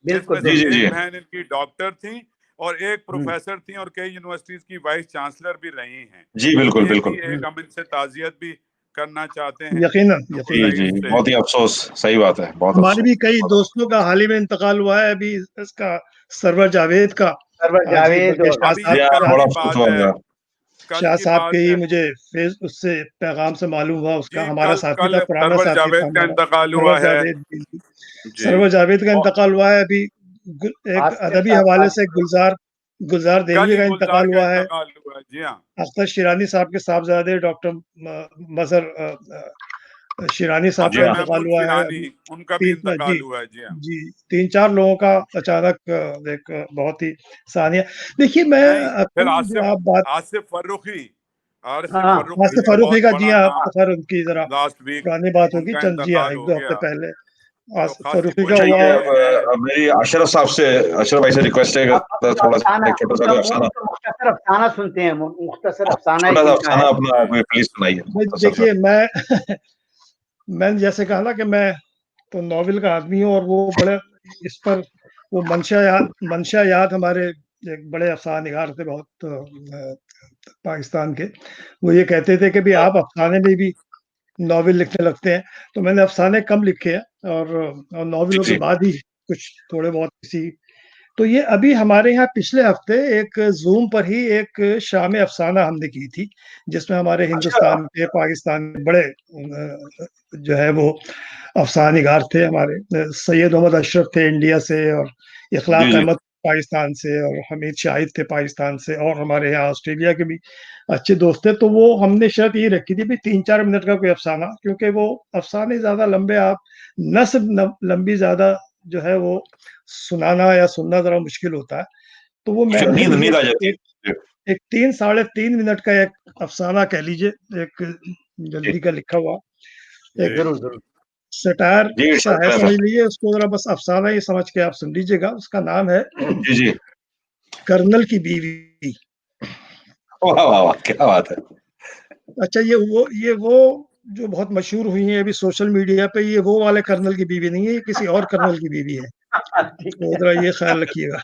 बिल्कुल जिसमें से जी जी बिल्कुल। जी। एक बहन इनकी डॉक्टर थी और एक हम्म प्रोफेसर थी, और कई यूनिवर्सिटीज की वाइस चांसलर भी रही हैं। जी तो बिल्कुल ये भी बिल्कुल। एक, हम इनसे ताजियत भी करना चाहते हैं यकीनन, नूर जी यकीनन। जी, जहीर से। बहुत ही अफसोस, सही बात है, बहुत हमारे अफसोस, भी कई बहुत अफसोस। दोस्तों का हाल ही में इंतकाल हुआ है अभी। इसका सरवर जावेद का सरवर आज ही, जावेद बल्कि और शाह अभी जी ये साहब हाँ, कल शाह बड़ा की अफसोस बात हुआ है, मेरा। कल शाह की साहब के बात ही है मुझे फेस उससे पैगाम से मालूम हुआ। उसका जी। हमारा कल साथी कल था, पुराना सरवर साथी था जावेद का हमारा, इंतकाल सरवर हुआ है जावेद जी। जी। सरवर जावेद का और इंतकाल हुआ है अभी। एक आसिफ अदबी साहब हवाले का से गुलजार गुलजार कल देलवी ही का गुलजार इंतकाल का हुआ है। इंतकाल हुआ है जी। हाँ अख्तर शिरानी साहब के साहबजादे डॉक्टर मजहर शिरानी साहब जी हसन का हाँ। इंतकाल महमूद हुआ है शिरानी, अभी। उनका भी तीन इंतकाल जी हुआ है जी। हाँ जी 3-4 लोगों का अचानक एक बहुत ही सानिया। देखिए, मैं नहीं, फिर अभी जो आप बात, आसिफ फर्रुखी, आसिफ हाँ फर्रुखी आसिफ भी फर्रुखी बहुत का, जी बड़ा हाँ, नाम, खैर उनकी जरा लास्ट वीक पुरानी बात होगी, उनका चंद जी हाँ, इंतकाल हो 1-2 हफ्ते गया। पहले तो आसिफ खासी फर्रुखी का अच्छा, कोशिश हुआ। ये कर रहे हैं। अब मेरी अशरफ साहब से, अशरफ भाई से रिक्वेस्ट है अब कि थोड़ा सा अफसाना, एक छोटा सा उनका कोई अफसाना, उनका मुख्तसर अफसाना सुनते हैं, मुख्तसर अफसाना छोटा एक सा उनका अफसाना है। अपना जी कोई प्लीज सुनाइए, मुख्तसर सा। देखिए, मैं मैंने जैसे कहा ना कि मैं तो नॉवेल का आदमी हूँ, और वो बड़े इस पर वो मंशा याद हमारे एक बड़े अफसानिगार थे बहुत, पाकिस्तान के। वो ये कहते थे कि भाई आप अफसाने में भी नॉवेल लिखने लगते हैं। तो मैंने अफसाने कम लिखे हैं, और जी नॉवेलों के जी। बाद ही कुछ थोड़े बहुत किसी। तो ये अभी हमारे यहाँ पिछले हफ्ते एक ज़ूम पर ही एक शाम अफ़साना हमने की थी, जिसमें हमारे अच्छा। हिंदुस्तान के, पाकिस्तान के बड़े जो है वो अफ़सानिगार थे हमारे। सैयद मोहम्मद अशरफ थे इंडिया से, और जी इखलाक जी। अहमद पाकिस्तान से, और हमीद शाहिद थे पाकिस्तान से, और हमारे यहाँ ऑस्ट्रेलिया के भी अच्छे दोस्त थे। तो वो हमने शर्त ये रखी थी, भई 3-4 मिनट का कोई अफ़साना, क्योंकि वो अफ़साने ज़्यादा लंबे, आप नस्ब न लंबी ज़्यादा जो है वो सुनाना या सुनना ज़रा मुश्किल होता है। तो वो फिर मैंने नींद भी नींद एक आ जाती एक है। एक 3 साढ़े 3 मिनट का एक अफ़साना कह लीजिए, एक जी जल्दी का लिखा हुआ, एक जी जरूर जरूर। सटायर जी, सा इरशाद है करें समझ सर। लीजिए उसको, ज़रा बस अफ़साना ही समझ के आप सुन लीजिएगा। उसका नाम है जी जी। कर्नल की बीवी। वाह वाह वाह, क्या बात है। अच्छा, ये वो जो बहुत मशहूर हुई हैं अभी सोशल मीडिया पे, ये वो वाले कर्नल की बीवी नहीं है, ये किसी और कर्नल की बीवी है। ठीक तो है। ज़रा ये ख़्याल रखिएगा।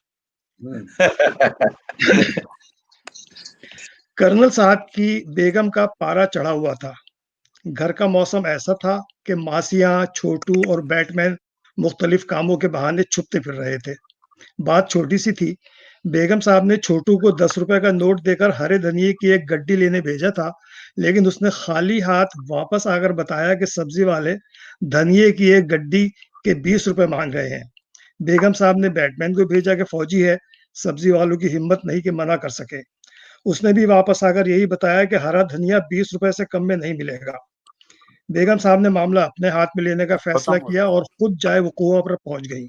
कर्नल साहब की बेगम का पारा चढ़ा हुआ था। घर का मौसम ऐसा था कि मासियाँ, छोटू और बैटमैन मुख्तलिफ कामों के बहाने छुपते फिर रहे थे। बात छोटी सी थी। बेगम साहब ने छोटू को ₹10 का नोट देकर हरे धनिये की एक गड्डी लेने भेजा था लेकिन उसने खाली हाथ वापस आकर बताया कि सब्जी वाले धनिये की एक गड्डी के 20 रुपए मांग रहे हैं। बेगम साहब ने बैटमैन को भेजा कि फौजी है, सब्जी वालों की हिम्मत नहीं कि मना कर सके। उसने भी वापस आकर यही बताया कि हरा धनिया 20 रुपए से कम में नहीं मिलेगा। बेगम साहब ने मामला अपने हाथ में लेने का फैसला खत्म हो किया और खुद जाए वकूआ पर पहुंच गई।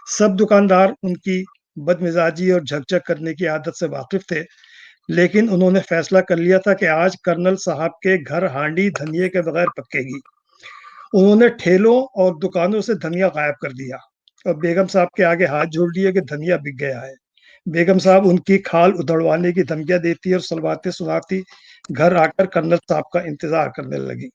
सब दुकानदार उनकी बदमिजाजी और झकझक करने की आदत से वाकिफ थे, लेकिन उन्होंने फैसला कर लिया था कि आज कर्नल साहब के घर हांडी धनिये के बगैर पकेगी। उन्होंने ठेलों और दुकानों से धनिया गायब कर दिया और बेगम साहब के आगे हाथ जोड़ दिए कि धनिया बिक गया है। बेगम साहब उनकी खाल उधड़वाने की धमकियां देती और सलवाते सुनाती घर आकर कर्नल साहब का इंतजार करने लगी।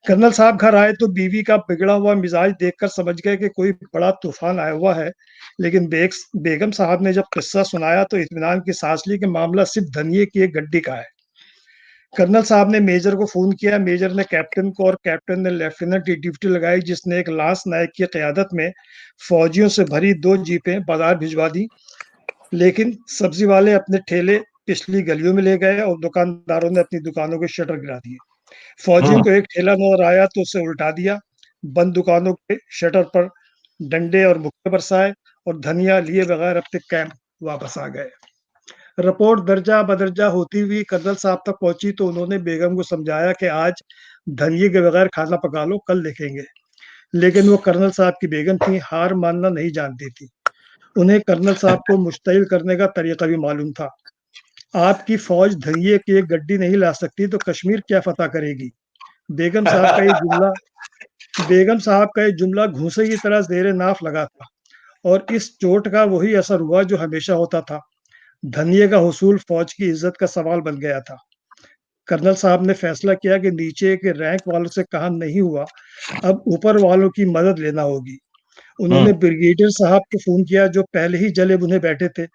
कर्नल साहब घर आए तो बीवी का बिगड़ा हुआ मिजाज देखकर समझ गए कि कोई बड़ा तूफान आया हुआ है, लेकिन बेगम साहब ने जब किस्सा सुनाया तो इत्मीनान की सांस ली कि मामला सिर्फ धनिये की एक गड्डी का है। कर्नल साहब ने मेजर को फोन किया, मेजर ने कैप्टन को और कैप्टन ने लेफ्टिनेंट की ड्यूटी लगाई, जिसने एक लांस नायक की क़यादत में फौजियों से भरी 2 जीपें बाजार भिजवा दी। लेकिन सब्जी वाले अपने ठेले पिछली गलियों में ले गए और दुकानदारों ने अपनी दुकानों के शटर गिरा दिए। फौजियों को एक ठेला नजर आया तो उसे उल्टा दिया, बंद दुकानों के शटर पर डंडे और मुक्के बरसाए और धनिया लिए बगैर अपने कैंप वापस आ गए। रिपोर्ट दर्जा बदर्जा होती हुई कर्नल साहब तक पहुंची तो उन्होंने बेगम को समझाया कि आज धनिये के बगैर खाना पका लो, कल देखेंगे। लेकिन वो कर्नल साहब की बेगम थी, हार मानना नहीं जानती थी। उन्हें कर्नल साहब को मुश्तइल करने का तरीका भी मालूम था। आपकी फौज धनिये की एक गड्डी नहीं ला सकती तो कश्मीर क्या फतह करेगी? बेगम साहब का ये जुमला बेगम साहब का ये जुमला घूंसे की तरह ज़ेरे नाफ लगा था और इस चोट का वही असर हुआ जो हमेशा होता था। धनिये का हुसूल फौज की इज्जत का सवाल बन गया था। कर्नल साहब ने फैसला किया कि नीचे के रैंक वालों से काम नहीं हुआ, अब ऊपर वालों की मदद लेना होगी। उन्होंने ब्रिगेडियर साहब को फोन किया जो पहले ही जले बुने बैठे थे।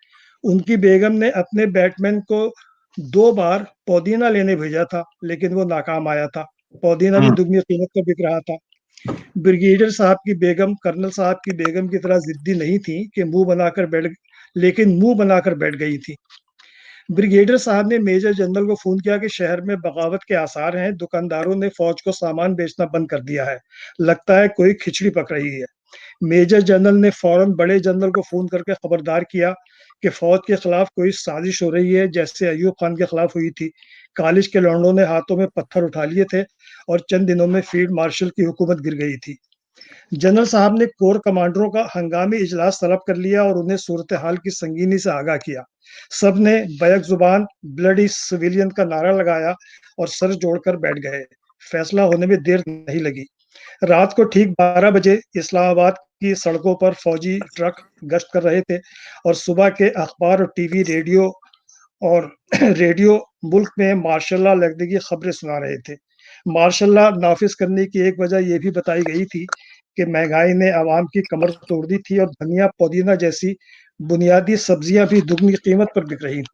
उनकी बेगम ने अपने बैटमैन को 2 बार पुदीना लेने भेजा था, लेकिन वो नाकाम आया था। पुदीना भी दुगनी कीमत पर बिक रहा था। ब्रिगेडियर साहब की बेगम कर्नल साहब की बेगम की तरह जिद्दी नहीं थी कि मुंह बनाकर बैठ गई थी। ब्रिगेडियर साहब ने मेजर जनरल को फोन किया कि शहर में बगावत के आसार हैं, दुकानदारों ने फौज को सामान बेचना बंद कर दिया है, लगता है कोई खिचड़ी पक रही है। मेजर जनरल ने फौरन बड़े जनरल को फोन करके खबरदार किया कि फौज के खिलाफ कोई साजिश हो रही है, जैसे अयूब खान के खिलाफ हुई थी। कॉलेज के लौंडों ने हाथों में पत्थर उठा लिए थे और चंद दिनों में फील्ड मार्शल की हुकूमत गिर गई थी। जनरल साहब ने कोर कमांडरों का हंगामी इजलास तलब कर लिया और उन्हें सूरत हाल की संगीनी से आगाह किया। सब ने बैक जुबान ब्लडी सिविलियन का नारा लगाया और सर जोड़कर बैठ गए। फैसला होने में देर नहीं लगी। रात को ठीक 12 बजे इस्लामाबाद की सड़कों पर फौजी ट्रक गश्त कर रहे थे और सुबह के अखबार और टीवी और रेडियो मुल्क में मार्शल लगने की खबरें सुना रहे थे। मार्शल नाफिज करने की एक वजह यह भी बताई गई थी कि महंगाई ने आवाम की कमर तोड़ दी थी और धनिया पुदीना जैसी बुनियादी सब्जियां भी दुगनी कीमत पर बिक रही थी।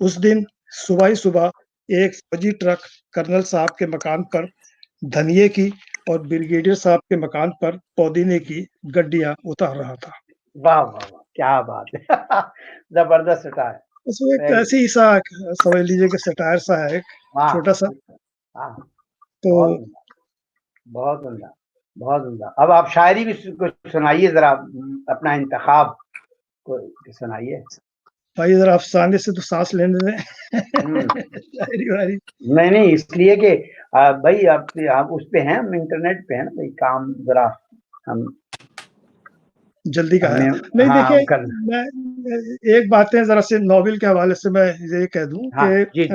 उस दिन सुबह ही सुबह एक फौजी ट्रक कर्नल साहब के मकान पर धनिये की और ब्रिगेडियर साहब के मकान पर पुदीने की गड्डियां उतार रहा था। वाह वाह वाह, क्या बात है। जबरदस्त सटायर। उसमें एक ऐसी सा समझ लीजिए कि सटायर सा है, वाह, छोटा सा। हाँ, तो बहुत उम्दा, बहुत उम्दा, बहुत उम्दा। अब आप शायरी भी कुछ सुनाइए जरा, अपना इंतखाब को सुनाइए। भाई जरा अफसाने से तो सांस लेने दें। हम्म, शायरी वारी नहीं इसलिए कि भाई आप उस पे हैं, हम इंटरनेट पे हैं ना भाई, काम जरा हम जल्दी का है। हमें नहीं हाँ देखिए, कर मैं एक बातें जरा से नॉवेल के हवाले से मैं ये कह दूं हाँ जी जी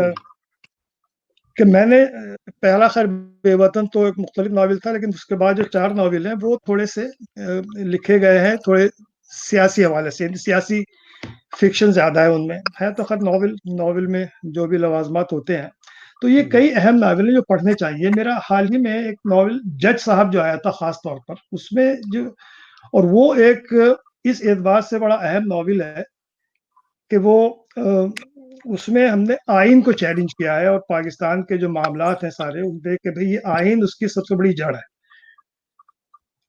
कि मैंने पहला खैर बेवतन तो एक मुख्तलिफ नावल था, लेकिन उसके बाद जो 4 नावल हैं वो थोड़े से लिखे गए हैं थोड़े सियासी हवाले से, सियासी फिक्शन ज्यादा है उनमें। है तो खैर नॉवल में जो भी लवाजमात होते हैं, तो ये कई अहम नावल हैं जो पढ़ने चाहिए। मेरा हाल ही में एक नावल जज साहब जो आया था खास तौर पर, उसमें जो, और वो एक इस एतबार से बड़ा अहम नावल है कि वो उसमें हमने आइन को चैलेंज किया है और पाकिस्तान के जो मामलात हैं सारे उन पे कि भाई ये आइन उसकी सबसे बड़ी जड़ है,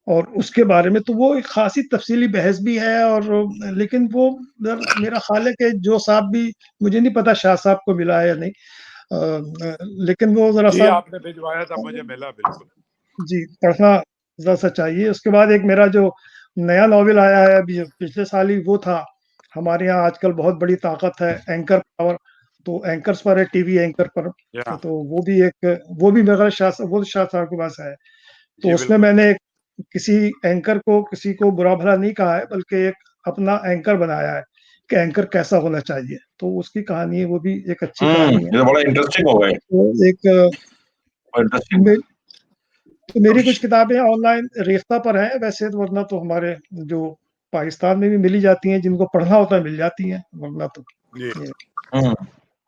और उसके बारे में तो वो एक खासी तफसीली बहस भी है। और लेकिन वो मेरा ख्याल है कि जो साहब भी, मुझे नहीं पता शाह साहब को मिला है या नहीं, लेकिन वो जरा जी सा आपने भिजवाया था, मुझे मिला बिल्कुल। जी पढ़ना जरा सा चाहिए। उसके बाद एक मेरा जो नया नॉवेल आया है अभी पिछले साल ही, वो था हमारे यहाँ आजकल बहुत बड़ी ताकत है एंकर पावर, तो एंकर्स पर है, टीवी एंकर पर, या तो वो भी मेरा वो शाह साहब के पास है। तो जी उसमें बिल्कुल। मैंने किसी एंकर को किसी को बुरा भला नहीं कहा है, बल्कि एक अपना एंकर बनाया है कि एंकर कैसा होना चाहिए। तो उसकी कहानी है, वो भी एक अच्छी कहानी है। ये तो बड़ा इंटरेस्टिंग हो गया, तो एक इंटरेस्टिंग। मे, तो मेरी कुछ किताबें ऑनलाइन रेख्ता पर हैं वैसे, तो वरना तो हमारे जो पाकिस्तान में भी मिली जाती हैं, जिनको पढ़ना होता है मिल जाती हैं, वरना तो जी ये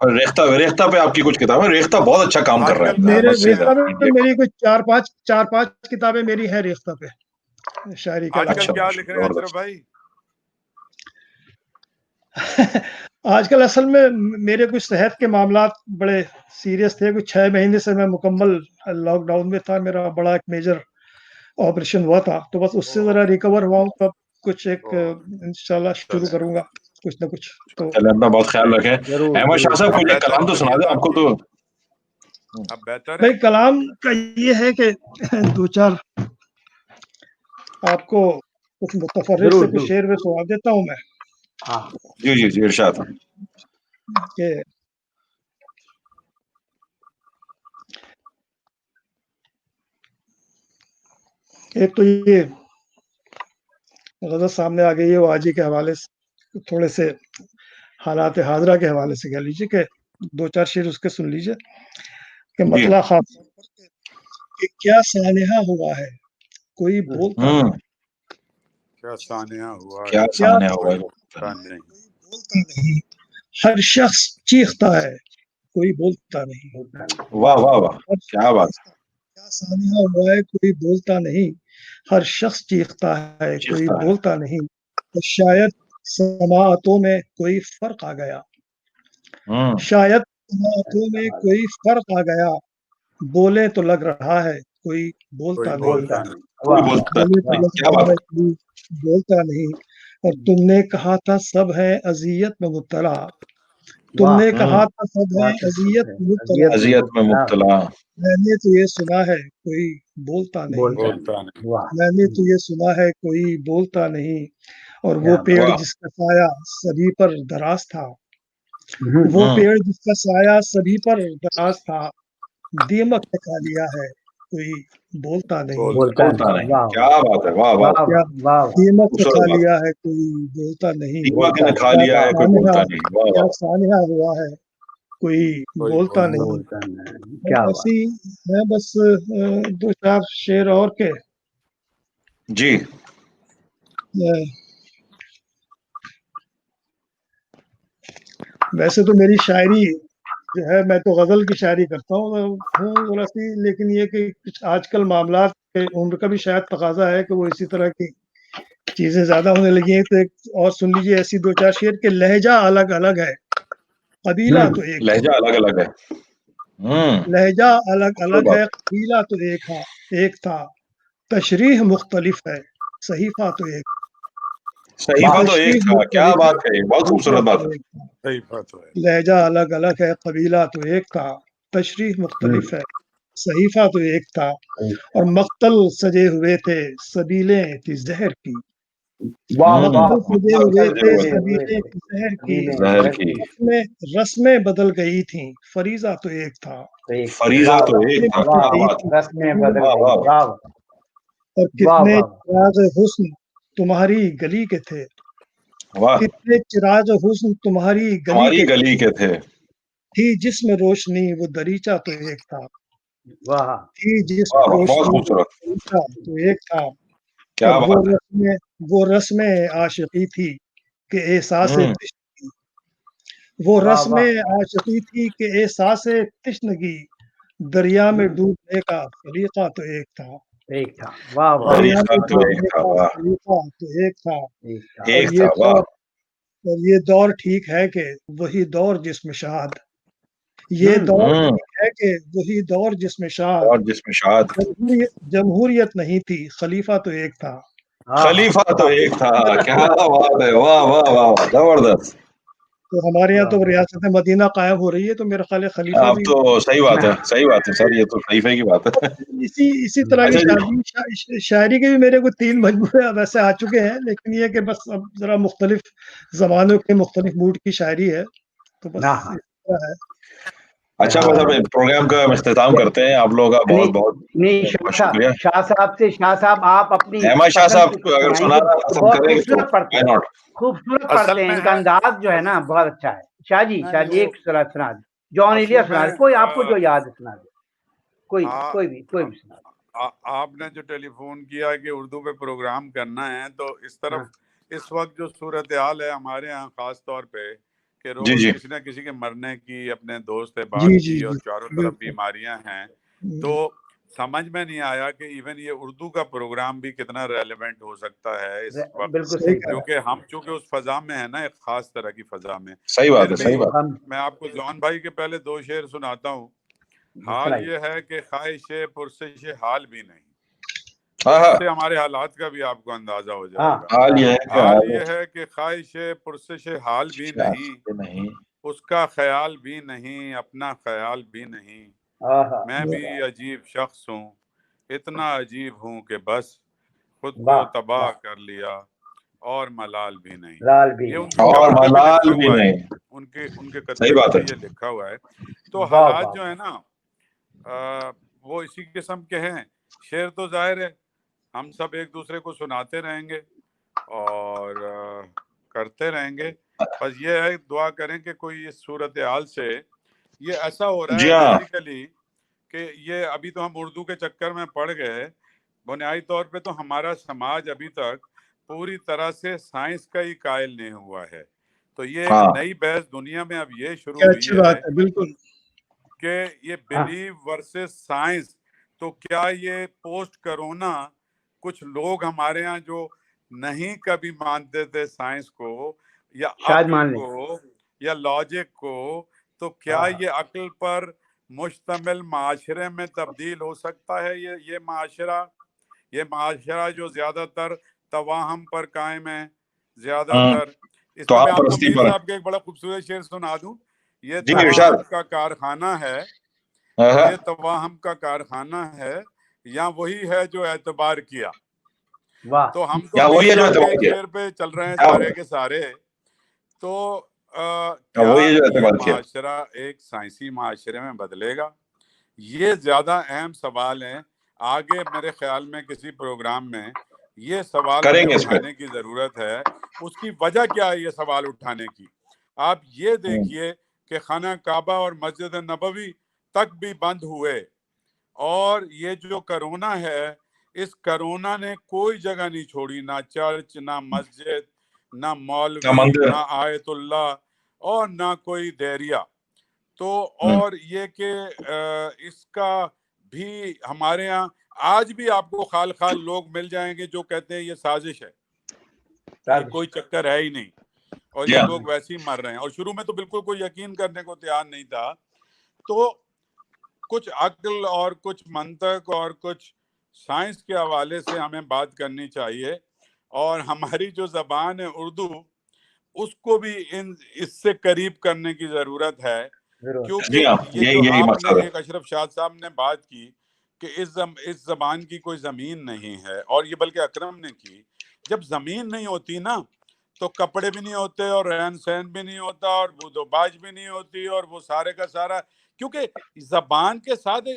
और रेख्ता रेख्ता पे आपकी कुछ किताबें, रेख्ता बहुत अच्छा काम कर रहा है, आजकल आई मेरे मस्ट से रेख्ता पे दैट। मेरी कुछ चार पांच किताबें मेरी हैं रेख्ता पे, शायरी के आजकल अच्छा, क्या लिख रहे हैं अशरफ जबरदस्त। भाई? अलावा आजकल असल में मेरे कुछ सेहत के मामलात बड़े सीरियस थे। कुछ 6 महीने से मैं मुकम्मल लॉकडाउन में था, मेरा बड़ा एक मेजर ऑपरेशन हुआ था, तो बस उससे ओह ज़रा रिकवर हुआ हूँ, तब कुछ एक ओह इंशाल्लाह शुरू चले करूँगा कुछ ना कुछ। तो चले, अपना बहुत ख्याल रखें। जरूर अहमद शाह जरूर साहब अब कुछ एक बेहतर कलाम है तो सुना तबीयत दे आपको आपकी? तो। अब बेहतर भाई है? कलाम का ये है कि 2-4 आपको कुछ मुतफर्रिग से जरूर कुछ जरूर शेर वे सुना देता हूँ मैं, हाँ जी जी जी, इरशाद। कि एक तो ये गज़ल सामने आ गई है, वो आज ही के हवाले से थोड़े से हालात हाज़िरा के हवाले से कह लीजिए कि 2-4 शेर उसके सुन लीजिए कि जी। मतला ख़ास तौर पर कि क्या सानेहा हुआ है, कोई बोलता नहीं, क्या सानिया हुआ क्या है, क्या सामने होगा कोई ये तो पता बोलता नहीं। नहीं। कोई बोलता नहीं, हर शख्स चीखता है, कोई बोलता नहीं। होता नहीं। वाह वाह वाह, हर क्या बात है। क्या सानिहा हुआ है, कोई बोलता नहीं, हर शख्स चीखता है, कोई चीखता है। बोलता नहीं, तो शायद समाअतों में कोई फ़र्क आ गया, शायद समाअतों में कोई फ़र्क आ गया, बोले तो लग रहा है, कोई कोई बोलता नहीं, बोलता बोलता नहीं। नहीं। कोई वाह वाह बोलता बोले तो नहीं, वाह लग क्या रहा बात है, है। कोई बोलता नहीं। और तुमने कहा था सब है अज़ियत में मुब्तला, वाह तुमने कहा था सब है बात तो ठीक अज़ियत है। में मुब्तला, अजियत में अजियत में मुब्तला मुब्तला। मैंने तो ये सुना है, कोई बोलता नहीं, बोलता बोलता नहीं। नहीं। वाह मैंने तो ये सुना है, कोई बोलता नहीं। और वो क्या बात। पेड़ वाह। जिसका साया सभी पर दराज था, हम्म, वो हम्म, पेड़ जिसका साया सभी पर दराज था, दीमक ने खा लिया है, कोई बोलता नहीं। बोलता बोलता बोलता नहीं। नहीं, वाह क्या बात है, वाह वाह, वाह क्या वाह वाह वाह दीमक ने खूबसूरत खा बात। लिया है, कोई बोलता नहीं। दीमक बोलता ने खा नहीं। क्या लिया है, वाह कोई सानिहा बोलता नहीं, वाह क्या वाह। सानिहा हुआ है, कोई कोई बोलता बोलता नहीं। बोलता नहीं। और क्या बात। ऐसी है बस 2-4 शेर और के जी। वैसे तो मेरी शायरी जो है, मैं तो गज़ल की शायरी करता हूँ ज़रा सी, लेकिन ये कि कुछ आजकल मामलात के उम्र का भी शायद तकाज़ा है कि वो इसी तरह की चीज़ें ज़्यादा होने लगी हैं। तो एक और सुन लीजिए ऐसी 2-4 शेर के लहजा अलग-अलग है, कबीला तो एक था। लहजा अलग अलग है। लहजा खूबसूरत अलग-अलग है, बात। कबीला तो एक था, तशरीह मुख्तलिफ है, सहीफ़ा तो एक, सहीफा वाह तो एक तशरीह था, क्या मुख्तलिफ है, बात है, बहुत सहीफ़ा खूबसूरत बात तो है। एक था। सही बात है। लहजा अलग-अलग है, कबीला तो एक था, तशरीह मुख्तलिफ है, सहीफ़ा तो एक था। और मक़तल सजे हुए थे सबीलें थी ज़हर की, वाह वाह मक़तल सजे हुए मक्तल थे सजे हुए सबीलें थे थी ज़हर की, कबीले जहर जहर की। की। रस्में बदल गई थीं, फ़रीज़ा तो एक था। तो एक फरीजा वाह तो वाह एक रस्में था, बदल क्या वाह गई बात थीं, है। रस्में फ़रीज़ा बदल वाह गई। वाह वाह। वाह और वाह कितने वाह चिराग हुस्न तुम्हारी गली के थे, वाह, कितने चिराग हुस्न तुम्हारी गली हमारी के गली के थे। थी, जिसमें रोशनी वो दरीचा तो एक था, वाह थी वाह जिसमें वाह, बहुत रोशनी वो खूबसूरत। दरीचा तो एक था। और क्या बात है। वो रस्में आशिकी थी कि एहसास हम्म तिश्नगी, वो वाह वाह रस्में आशिकी थी कि एहसास तिश्नगी, दरिया में डूबने का सलीका तो एक था, एक था। वाह वाह दरिया तरीका में तो एक डूबने था, का वाह। सलीका तो एक था। एक था। और एक था, वाह। ये दौर ठीक है कि वही दौर जिसमें शाद, ये दौर हम्म ठीक है कि वही दौर जिसमें शाद, और जिसमें शाद। जमहूरियत नहीं थी, खलीफा तो एक था। हाँ हाँ खलीफा तो वाह एक था, क्या बात है, वाह वाह वाह वाह, जबरदस्त। तो हमारे यहाँ तो रियासत मदीना कायम हो रही है, तो मेरा ख्याल है खलीफा अब भी तो सही बात है सर, ये तो खलीफे की बात है। इसी तरह की अच्छा जी, शायरी के भी मेरे को 3 मजमूए वैसे आ चुके हैं, लेकिन ये कि बस अब ज़रा मुख्तलिफ ज़मानों के मुख्तलिफ मूड की शायरी है, तो बस हाँ, इस तरह है। अच्छा बस अब प्रोग्राम का इख्तिताम करते हैं। आप लोगों का बहुत बहुत नहीं बहुत शुक्रिया। शाह साहब आप अपनी अहमद शाह पसंद साहब से को कुछ अगर सुनाएंगे, सुनाना तो पसंद बहुत करेंगे तो खूबसूरत पढ़ते व्हाई हैं, नॉट। खूबसूरत असल पढ़ते हैं, में इनका है अंदाज जो है ना बहुत अच्छा है। शाह जी नहीं एक सुना सुना दे, जॉन असल एलिया सुना दे, में कोई आपको जो याद है सुना दे, कोई आ, कोई भी सुना दे। आपने जो टेलीफोन किया कि उर्दू पे प्रोग्राम करना है, तो इस तरफ इस वक्त जो सूरत हाल है हमारे यहाँ खास तौर पे कि जी रोज जी किसी न किसी के मरने की, अपने दोस्त जी, अहबाब जी, की, और जी, चारों तरफ बिल्कुल। बीमारियां हैं, तो समझ में नहीं आया कि इवन ये उर्दू का प्रोग्राम भी कितना रेलेवेंट हो सकता है इस वक्त, बिल्कुल सही सही कहा। कहा। क्योंकि हम चूंकि उस फजा में है ना, एक खास तरह की फजा में। सही बात फिर है, भी सही बात। हम मैं आपको जॉन भाई के पहले 2 शेर सुनाता हूँ। हाल सुनाइए। ये है कि ख्वाहिश पुरसिश हाल भी नहीं, तो हाँ हाँ, इससे हमारे हालात का भी आपको अंदाजा हो हाँ जाएगा। हाल ये है कि हाल हाल ये है कि ख्वाहिश पुरसिश हाल भी नहीं, नहीं। उसका ख्याल भी नहीं, अपना ख्याल भी नहीं। मैं भी अजीब शख्स हूँ, इतना अजीब हूँ कि बस खुद को वाह तबाह वाह, कर लिया और मलाल भी नहीं। लाल भी ये नहीं, उनकी और कविता में मलाल लिखा भी हुआ है, नहीं। उनके सही कत्ते बात है। में ये लिखा हुआ है। तो वाह हालात वाह जो है वाह। ना, वो इसी किस्म के हैं। शेर तो जाहिर है हम सब एक दूसरे को सुनाते रहेंगे और करते रहेंगे। बस ये है, दुआ करें कि कोई इस सूरत हाल से, ये ऐसा हो रहा जी है हाँ, बेसिकली कि ये अभी तो हम उर्दू के चक्कर में पड़ गए। बुनियादी तौर पे तो हमारा समाज अभी तक पूरी तरह से साइंस का ही कायल नहीं हुआ है। तो ये एक हाँ नई बहस दुनिया में अब ये शुरू क्या हुई अच्छी है बात है, बिल्कुल। कि ये हाँ, बिलीव वर्सेस साइंस। तो क्या ये पोस्ट कोरोना कुछ लोग हमारे यहाँ जो नहीं कभी मानते थे साइंस को या शायद अक्ल मान लें। को या लॉजिक को, तो क्या हाँ ये अक्ल पर मुश्तमिल माशरे में तब्दील हो सकता है? ये माशरा जो ज्यादातर तवाहम पर कायम है, हम्म, ज्यादातर। इस तो पे आप मैं आपको परस्ती मीर पर। साहब के एक बड़ा खूबसूरत शेर सुना दूं। ये जी हाँ तवाहम इरशाद। का कारखाना है, हाँ हाँ। ये तवाहम का कारखाना है, या वही है जो एतबार किया। वाह तो हम तो या मीर वही है जो साहब के एतबार एक किया। शेर पे चल रहे हैं क्या सारे बात के सारे। तो है, क्या वही है जो ये एतबार किया। माशरा एक साइंसी माशरे में बदलेगा? ये ज्यादा अहम सवाल है। आगे मेरे ख्याल में किसी प्रोग्राम में ये सवाल हमें करेंगे इस पे। उठाने की जरूरत है। उसकी वजह क्या है ये सवाल उठाने की? आप ये देखिए कि खाना काबा और मस्जिद नबवी तक भी बंद हुए, और ये जो कोरोना है, इस कोरोना ने कोई जगह नहीं छोड़ी, ना चर्च, ना मस्जिद, ना क्या मौलवी, मंदिर। ना आयतुल्ला, और ना कोई देरिया। तो हम्म, और ये कि इसका भी हमारे यहाँ आज भी आपको खाल खाल लोग मिल जाएंगे जो कहते हैं ये साजिश है, ये कोई चक्कर है ही नहीं, और जी ये हाँ। लोग वैसे ही मर रहे हैं। और शुरू में तो बिल्कुल कोई यकीन करने को तैयार नहीं था। तो कुछ अक्ल और कुछ मंतक और कुछ साइंस के हवाले से हमें बात करनी चाहिए, और हमारी जो जबान है उर्दू, उसको भी इन इससे करीब करने की जरूरत है। जरूर। क्योंकि जी हाँ, ये जो यही यही आपने मकसद है। एक अशरफ शाह साहब ने बात की कि इस जबान की कोई जमीन नहीं है, और ये बल्कि अकरम ने की। जब जमीन नहीं होती ना, तो कपड़े भी नहीं होते, और रहन सहन भी नहीं होता, और बूदोबाज भी नहीं होती, और वो सारे का सारा, क्योंकि जबान के साथ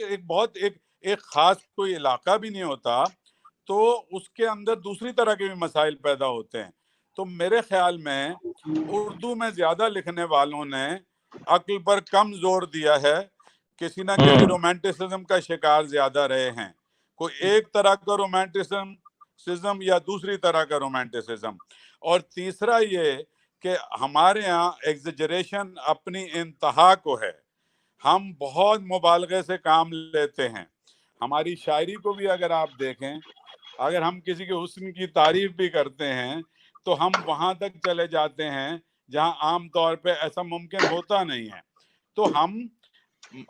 एक खास कोई इलाका भी नहीं होता, तो उसके अंदर दूसरी तरह के भी मसाइल पैदा होते हैं। तो मेरे ख्याल में उर्दू में ज्यादा लिखने वालों ने अक्ल पर कम जोर दिया है, किसी ना किसी हम्म, रोमांटिसिज्म का शिकार ज्यादा रहे हैं। कोई एक तरह का रोमांटिसिज्म या दूसरी तरह का रोमांटिसिज्म। और तीसरा ये कि हमारे यहाँ एग्जेजरेशन अपनी इंतहा को है, हम बहुत मुबालगे से काम लेते हैं। हमारी शायरी को भी अगर आप देखें, अगर हम किसी के हुस्न की तारीफ भी करते हैं, तो हम वहां तक चले जाते हैं जहां आम तौर पे ऐसा मुमकिन होता नहीं है। तो हम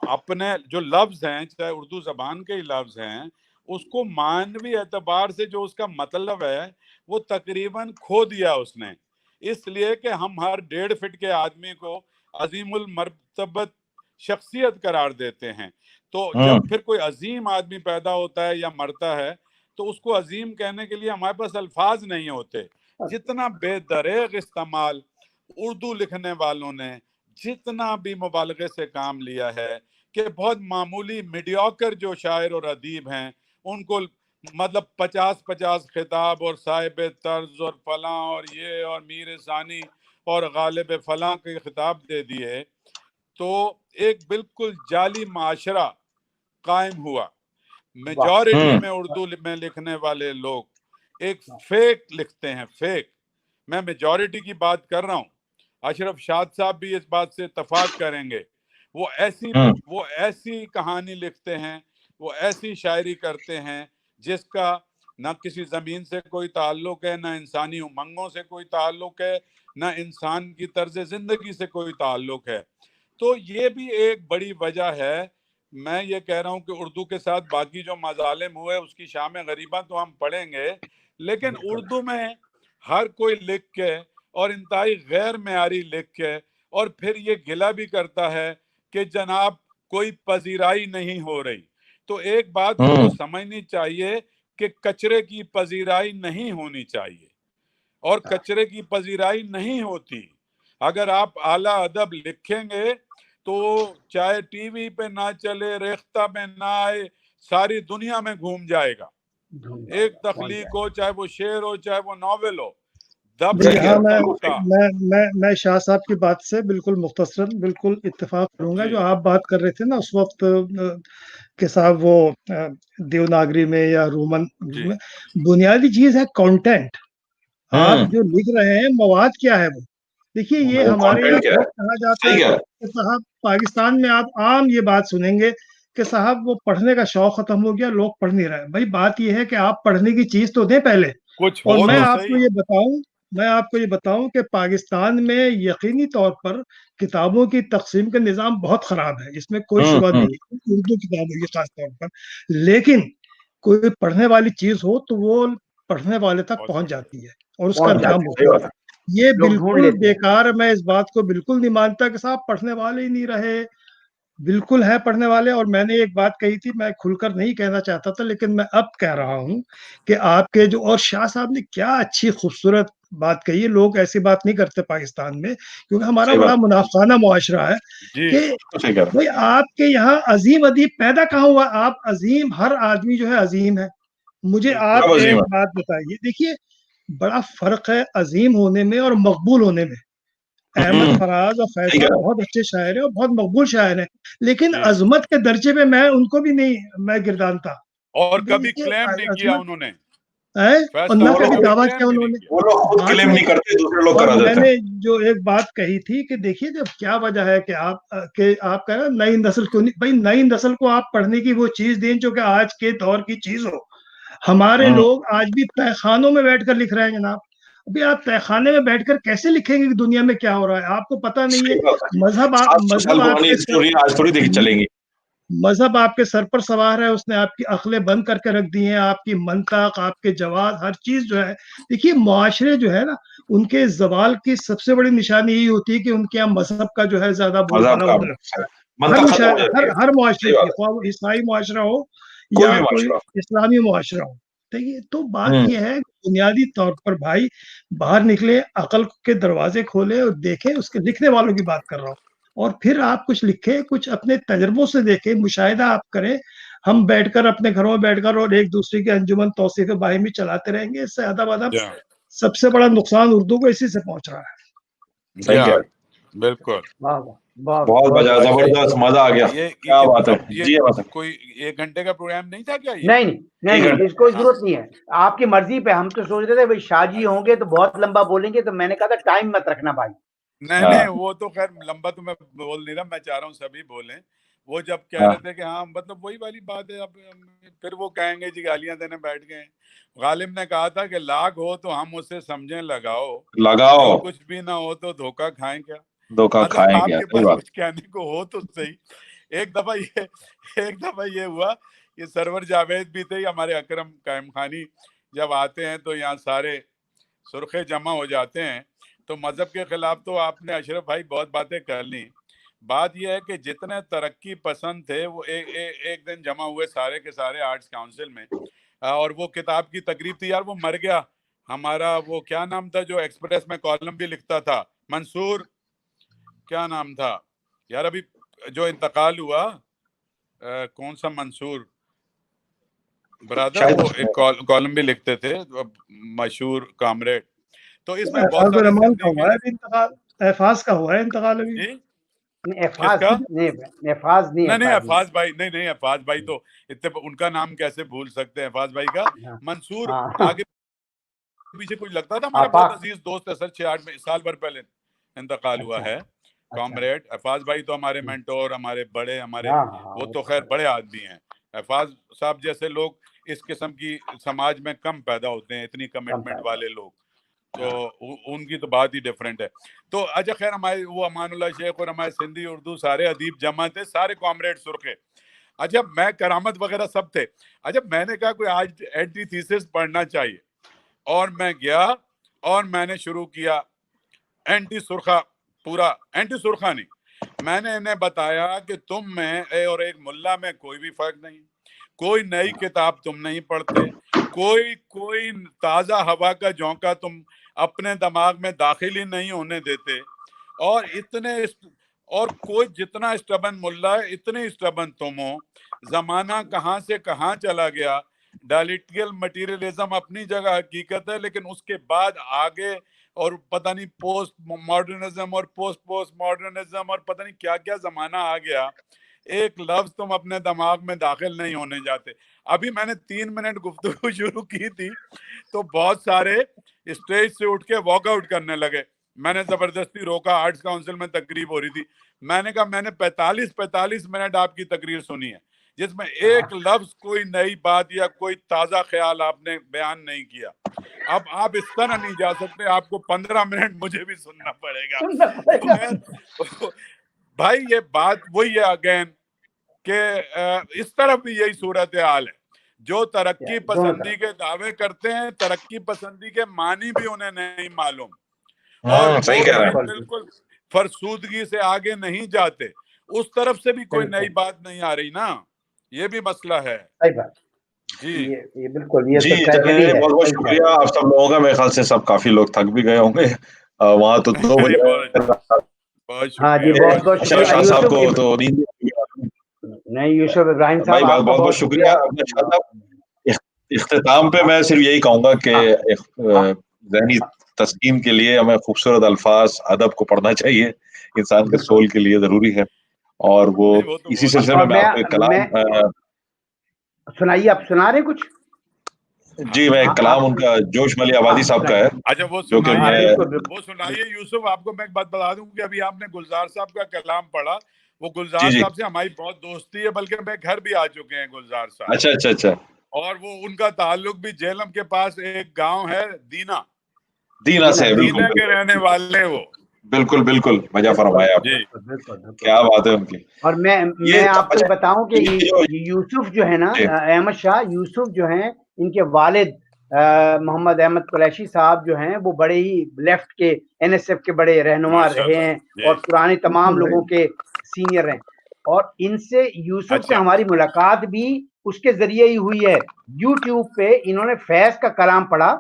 अपने जो लफ्ज हैं, चाहे उर्दू जबान के ही लफ्ज हैं, उसको मानवी एतबार से जो उसका मतलब है वो तकरीबन खो दिया उसने। इसलिए कि हम हर 1.5 फीट के आदमी को अजीमुल मर्तबत शख्सियत करार देते हैं। तो जब फिर कोई अजीम आदमी पैदा होता है या मरता है तो उसको अजीम कहने के लिए हमारे पास अल्फाज नहीं होते। जितना बेदरेग इस्तेमाल उर्दू लिखने वालों ने जितना भी मुबालगे से काम लिया है कि बहुत मामूली मीडियोकर जो शायर और अदीब हैं उनको मतलब 50-50 खिताब और साहिब तर्ज और फलां और ये और मीर सानी और गालिब फलां के खिताब दे दिए, तो एक बिल्कुल जाली माशरा कायम हुआ। मेजॉरिटी में उर्दू में लिखने वाले लोग एक फेक लिखते हैं, फेक। मैं मेजॉरिटी की बात कर रहा हूँ, अशरफ शाद साहब भी इस बात से इत्तफाक करेंगे। वो ऐसी कहानी लिखते हैं, वो ऐसी शायरी करते हैं जिसका ना किसी ज़मीन से कोई ताल्लुक है, ना इंसानी उमंगों से कोई ताल्लुक है, ना इंसान की तर्ज ज़िंदगी से कोई ताल्लुक है। तो ये भी एक बड़ी वजह है। मैं ये कह रहा हूँ कि उर्दू के साथ बाकी जो मजालिम हुए उसकी शाम गरीबा तो हम पढ़ेंगे, लेकिन उर्दू में हर कोई लिख के और इंतहाई गैर मेयारी लिख के और फिर ये गिला भी करता है कि जनाब कोई पजीराई नहीं हो रही। तो एक बात उनको समझनी चाहिए कि कचरे की पजीराई नहीं होनी चाहिए और कचरे की पजीराई नहीं होती। अगर आप आला अदब लिखेंगे तो चाहे टीवी पे ना चले, रेख्ता में ना आए, सारी दुनिया में घूम जाएगा। एक तख्लीक हो, चाहे वो शेर हो चाहे वो नॉवेल हो, दब हाँ, मैं मैं शाह साहब की बात से बिल्कुल मुख्तसरन बिल्कुल इत्तेफाक करूंगा। जो आप बात कर रहे थे ना उस वक्त के साहब वो देवनागरी में या रोमन में, बुनियादी चीज है कंटेंट। आप जो लिख रहे हैं मवाद क्या है वो देखिए। ये हमारे यहाँ बहुत कहा जाता है कि साहब पाकिस्तान में आप आम ये बात सुनेंगे कि साहब वो पढ़ने का शौक खत्म हो गया, लोग पढ़ नहीं रहे। भाई बात ये है कि आप पढ़ने की चीज तो दें पहले। कुछ और हो मैं तो आपको ये बताऊं कि पाकिस्तान में यकीनी तौर पर किताबों की तकसीम का निज़ाम बहुत खराब है, इसमें कोई शुबा नहीं है, उर्दू किताबों की खास तौर पर। लेकिन कोई पढ़ने वाली चीज हो तो वो पढ़ने वाले तक पहुंच जाती है और उसका नाम होता है। ये बिल्कुल बेकार, मैं इस बात को बिल्कुल नहीं मानता कि साहब पढ़ने वाले ही नहीं रहे। बिल्कुल है पढ़ने वाले। और मैंने एक बात कही थी, मैं खुलकर नहीं कहना चाहता था लेकिन मैं अब कह रहा हूं कि आपके जो, और शाह साहब ने क्या अच्छी खूबसूरत बात कही है। लोग ऐसी बात नहीं करते पाकिस्तान में क्योंकि हमारा बड़ा मुनाफाना मुआशरा है कि भाई आपके यहाँ अजीम अदीब पैदा कहाँ हुआ। आप अजीम, हर आदमी जो है अजीम है। मुझे आप एक बात बताइए, देखिए बड़ा फर्क है अजीम होने में और मकबूल होने में। अहमद फराज और फैज साहब बहुत अच्छे शायर हैं और बहुत मकबूल शायर हैं, लेकिन अजमत के दर्जे पे मैं उनको भी नहीं मैं गिरदानता। और कभी क्लेम नहीं किया उन्होंने और ना कभी दावा किया उन्होंने। वो लोग खुद क्लेम नहीं करते, दूसरे लोग करा देते हैं। मैंने जो एक बात कही थी कि देखिए जब क्या वजह है कि आप कह रहे नई नस्ल क्यों नहीं, भाई नई नस्ल को आप पढ़ने की वो चीज दें जो कि आज के दौर की चीज हो। हमारे लोग आज भी तहखानों में बैठकर लिख रहे हैं जनाब। अभी आप तहखाने में बैठकर कैसे लिखेंगे कि दुनिया में क्या हो रहा है, आपको पता नहीं है। मजहब आपके सर पर सवार है, उसने आपकी अक्लें बंद करके रख दी हैं, आपकी मंतक, आपके जवाब, हर चीज जो है। देखिए मुआशरे जो है ना, उनके जवाल की सबसे बड़ी निशानी यही होती है कि उनके यहाँ मजहब का जो है ज्यादा बोलबाला होने लगता है। हर मुआशरे की, ख्वाह वो ईसाई मुआशरा हो या कोई इस्लामी मुआशरा हो। देखिए तो बात यह है बुनियादी तौर पर भाई बाहर निकले, अकल के दरवाजे खोले और देखें। उसके लिखने वालों की बात कर रहा हूँ। और फिर आप कुछ लिखें, कुछ अपने तजर्बों से देखें, मुशाहिदा आप करें। हम बैठकर अपने घरों में बैठकर और एक दूसरे के अंजुमन तौसीफ बाहिमी चलाते रहेंगे, इससे अदब सबसे बड़ा नुकसान उर्दू को इसी से पहुंच रहा है। सही है, बिल्कुल। बहुत जबरदस्त, मजा आ गया। क्या बात है जी। कोई 1 घंटे का प्रोग्राम नहीं था क्या ये? नहीं, इसको जरूरत नहीं है, आपकी मर्जी पे। हम तो सोच रहे थे भाई शाहजी होंगे तो बहुत लंबा बोलेंगे, तो मैंने कहा था टाइम मत रखना भाई। नहीं वो तो खैर लंबा तो मैं बोल नहीं रहा, मैं चाह रहा हूँ सभी बोलें। वो जब कह रहे थे कि हाँ मतलब वही वाली बात है, अब फिर वो कहेंगे जी गालियां देने बैठ गए। गालिब ने कहा था कि लाख हो तो हम उसे समझें लगाओ, कुछ भी ना हो तो धोखा खाएं क्या। धोखा खाएंगे आपके पास कुछ कहने को हो तो सही। एक दफा ये हुआ, ये सरवर जावेद भी थे, हमारे अकरम कायम खानी जब आते हैं तो यहाँ सारे सुर्खे जमा हो जाते हैं। तो मजहब के खिलाफ तो आपने अशरफ भाई बहुत बातें कर ली। बात यह है कि जितने तरक्की पसंद थे वो एक दिन जमा हुए सारे के सारे आर्ट्स काउंसिल में, और वो किताब की तकरीब थी यार, वो मर गया हमारा, वो क्या नाम था जो एक्सप्रेस में कॉलम भी लिखता था, मंसूर, क्या नाम था यार अभी जो इंतकाल हुआ, कौन सा मंसूर ब्रदर, शायद वो एक कॉलम भी लिखते थे, मशहूर कामरेड। तो इसमें बहुत एहफाज सारे रहमान का जिंदगी हुआ है अभी इंतकाल, एहफाज का हुआ है इंतकाल अभी। जी एफाज किसका? नहीं, एफाज नहीं, नहीं एफाज नहीं। अफाज भाई, नहीं अफाज भाई तो इतने, उनका नाम कैसे भूल सकते हैं अफाज भाई का। हाँ मंसूर हाँ आगे पीछे कुछ लगता था, हमारा बहुत आपाक। अजीज दोस्त है सर, 6-8 साल भर पहले इंतकाल हुआ अच्छा है। अच्छा। कॉमरेड अफाज भाई तो हमारे मेंटोर, हमारे बड़े, हमारे हाँ हाँ हाँ, वो वो तो तो खैर खैर। बड़े आदमी हैं। अफाज साहब जैसे लोग इस किस्म की समाज में कम पैदा होते हैं, इतनी कम कमिटमेंट पैदा। वाले लोग, तो हाँ उनकी तो बात ही डिफरेंट है। तो अच्छा खैर, हमारे वो अमानुल्लाह शेख और हमारे सिंधी उर्दू सारे अदीब जमा थे, सारे कॉमरेड सुरखे। अच्छा मैं करामत वगैरह सब थे। अच्छा मैंने कहा कोई आज एंटी थीसिस पढ़ना चाहिए, और मैं गया और मैंने शुरू किया एंटी सुरखा, पूरा एंटी सुरखा नहीं। मैंने इन्हें बताया कि तुम में और एक मुल्ला में कोई भी फर्क नहीं, कोई नई किताब तुम नहीं पढ़ते, कोई कोई ताजा हवा का झोंका तुम अपने दिमाग में दाखिल ही नहीं होने देते, और और कोई जितना स्टबन मुल्ला है इतने स्टबन तुम हो। जमाना कहाँ से कहाँ चला गया, डायलिटिकल मटेरियलिज्म अपनी जगह हकीकत है, लेकिन उसके बाद आगे और पता नहीं पोस्ट मॉडर्निज्म और पोस्ट मॉडर्निज्म और पता नहीं क्या क्या जमाना आ गया, एक लफ्ज तुम अपने दिमाग में दाखिल नहीं होने जाते। अभी मैंने 3 मिनट गुफ्तगू शुरू की थी तो बहुत सारे स्टेज से उठ के वॉकआउट करने लगे। मैंने जबरदस्ती रोका, आर्ट्स काउंसिल में तकरीब हो रही थी, मैंने कहा मैंने 45 मिनट आपकी तकरीर सुनी है जिसमें एक लफ्ज कोई नई बात या कोई ताजा ख्याल आपने बयान नहीं किया। अब आप इस तरह नहीं जा सकते, आपको 15 मिनट मुझे भी सुनना पड़ेगा। सुनना तो पड़ेगा। मैं भाई ये बात वही है अगेन कि इस तरफ भी यही सूरत हाल है। जो तरक्की दोनों पसंदी तरफ। के दावे करते हैं, तरक्की पसंदी के मानी भी उन्हें नहीं मालूम, और सही वो कह रहे भी हैं। बिल्कुल बिल्कुल फरसूदगी से आगे नहीं जाते। उस तरफ से भी कोई नई बिल्कुल बात नहीं आ रही ना, ये भी मसला है सही बात। जी। ये बिल्कुल, ये जी तो ट्रेजेडी चलिए, है, बहुत बहुत सही कह रहे शुक्रिया आप सब लोगों का। मेरे ख्याल से सब काफी लोग थक भी गए होंगे, वहां तो 2 नहीं, बजे। बहुत हैं। हाँ जी, शुक्रिया, बहुत बहुत बहुत अच्छा शुक्रिया। शुक्रिया शाह साहब यूसुफ। को तो नींद नहीं यूसुफ इब्राहिम भाई साहब, बहुत आपका बहुत बहुत बहुत शुक्रिया। शुक्रिया। अपने शाह साहब, इख्तिताम पे मैं सिर्फ यही कहूंगा कि हाँ हाँ ज़हनी तस्कीन के लिए हमें खूबसूरत अल्फाज अदब को पढ़ना चाहिए, इंसान के बिल्कुल। सोल के लिए जरूरी है। और वो नहीं वो तो इसी बहुत सिलसिले में और मैं आपको एक मैं कलाम, सुनाइए, आप सुना रहे हैं कुछ? जी मैं एक हाँ कलाम आप उनका जोश मली हाँ आबादी साहब का सुनाइए। है, अच्छा वो जो कि हाँ मैं सुनाइए, बिल्कुल बिल्कुल वो सुनाइए यूसुफ। आपको मैं एक बात बता दूं कि अभी आपने गुलजार साहब का कलाम पढ़ा, वो जी गुलजार जी। साहब से हमारी बहुत दोस्ती है, बल्कि मैं घर भी आ चुके हैं गुलजार साहब, अच्छा अच्छा अच्छा। और वो उनका ताल्लुक भी झेलम के पास एक गांव है दीना, दीना से, बिल्कुल दीना के बिल्कुल रहने वाले हैं वो। बिल्कुल बिल्कुल, मजा बिल्कुल फरमाया आपने। जी बिल्कुल बिल्कुल। क्या बात है उनकी। और ये मैं आपको ये अच्छा, बताऊं कि ये जो ये यूसुफ जो है ना, जी अहमद शाह यूसुफ जो हैं, इनके वालिद मोहम्मद अहमद कुरैशी साहब जो हैं, वो बड़े ही लेफ्ट के एनएसएफ के बड़े रहनुमा रहे माशाल्लाह हैं, जी। और पुराने तमाम बिल्कुल भाई। लोगों के सीनियर रहे। और इनसे, यूसुफ से अच्छा हमारी मुलाकात भी उसके जरिए ही हुई है। यूट्यूब पे इन्होंने फैज का कलाम पढ़ा,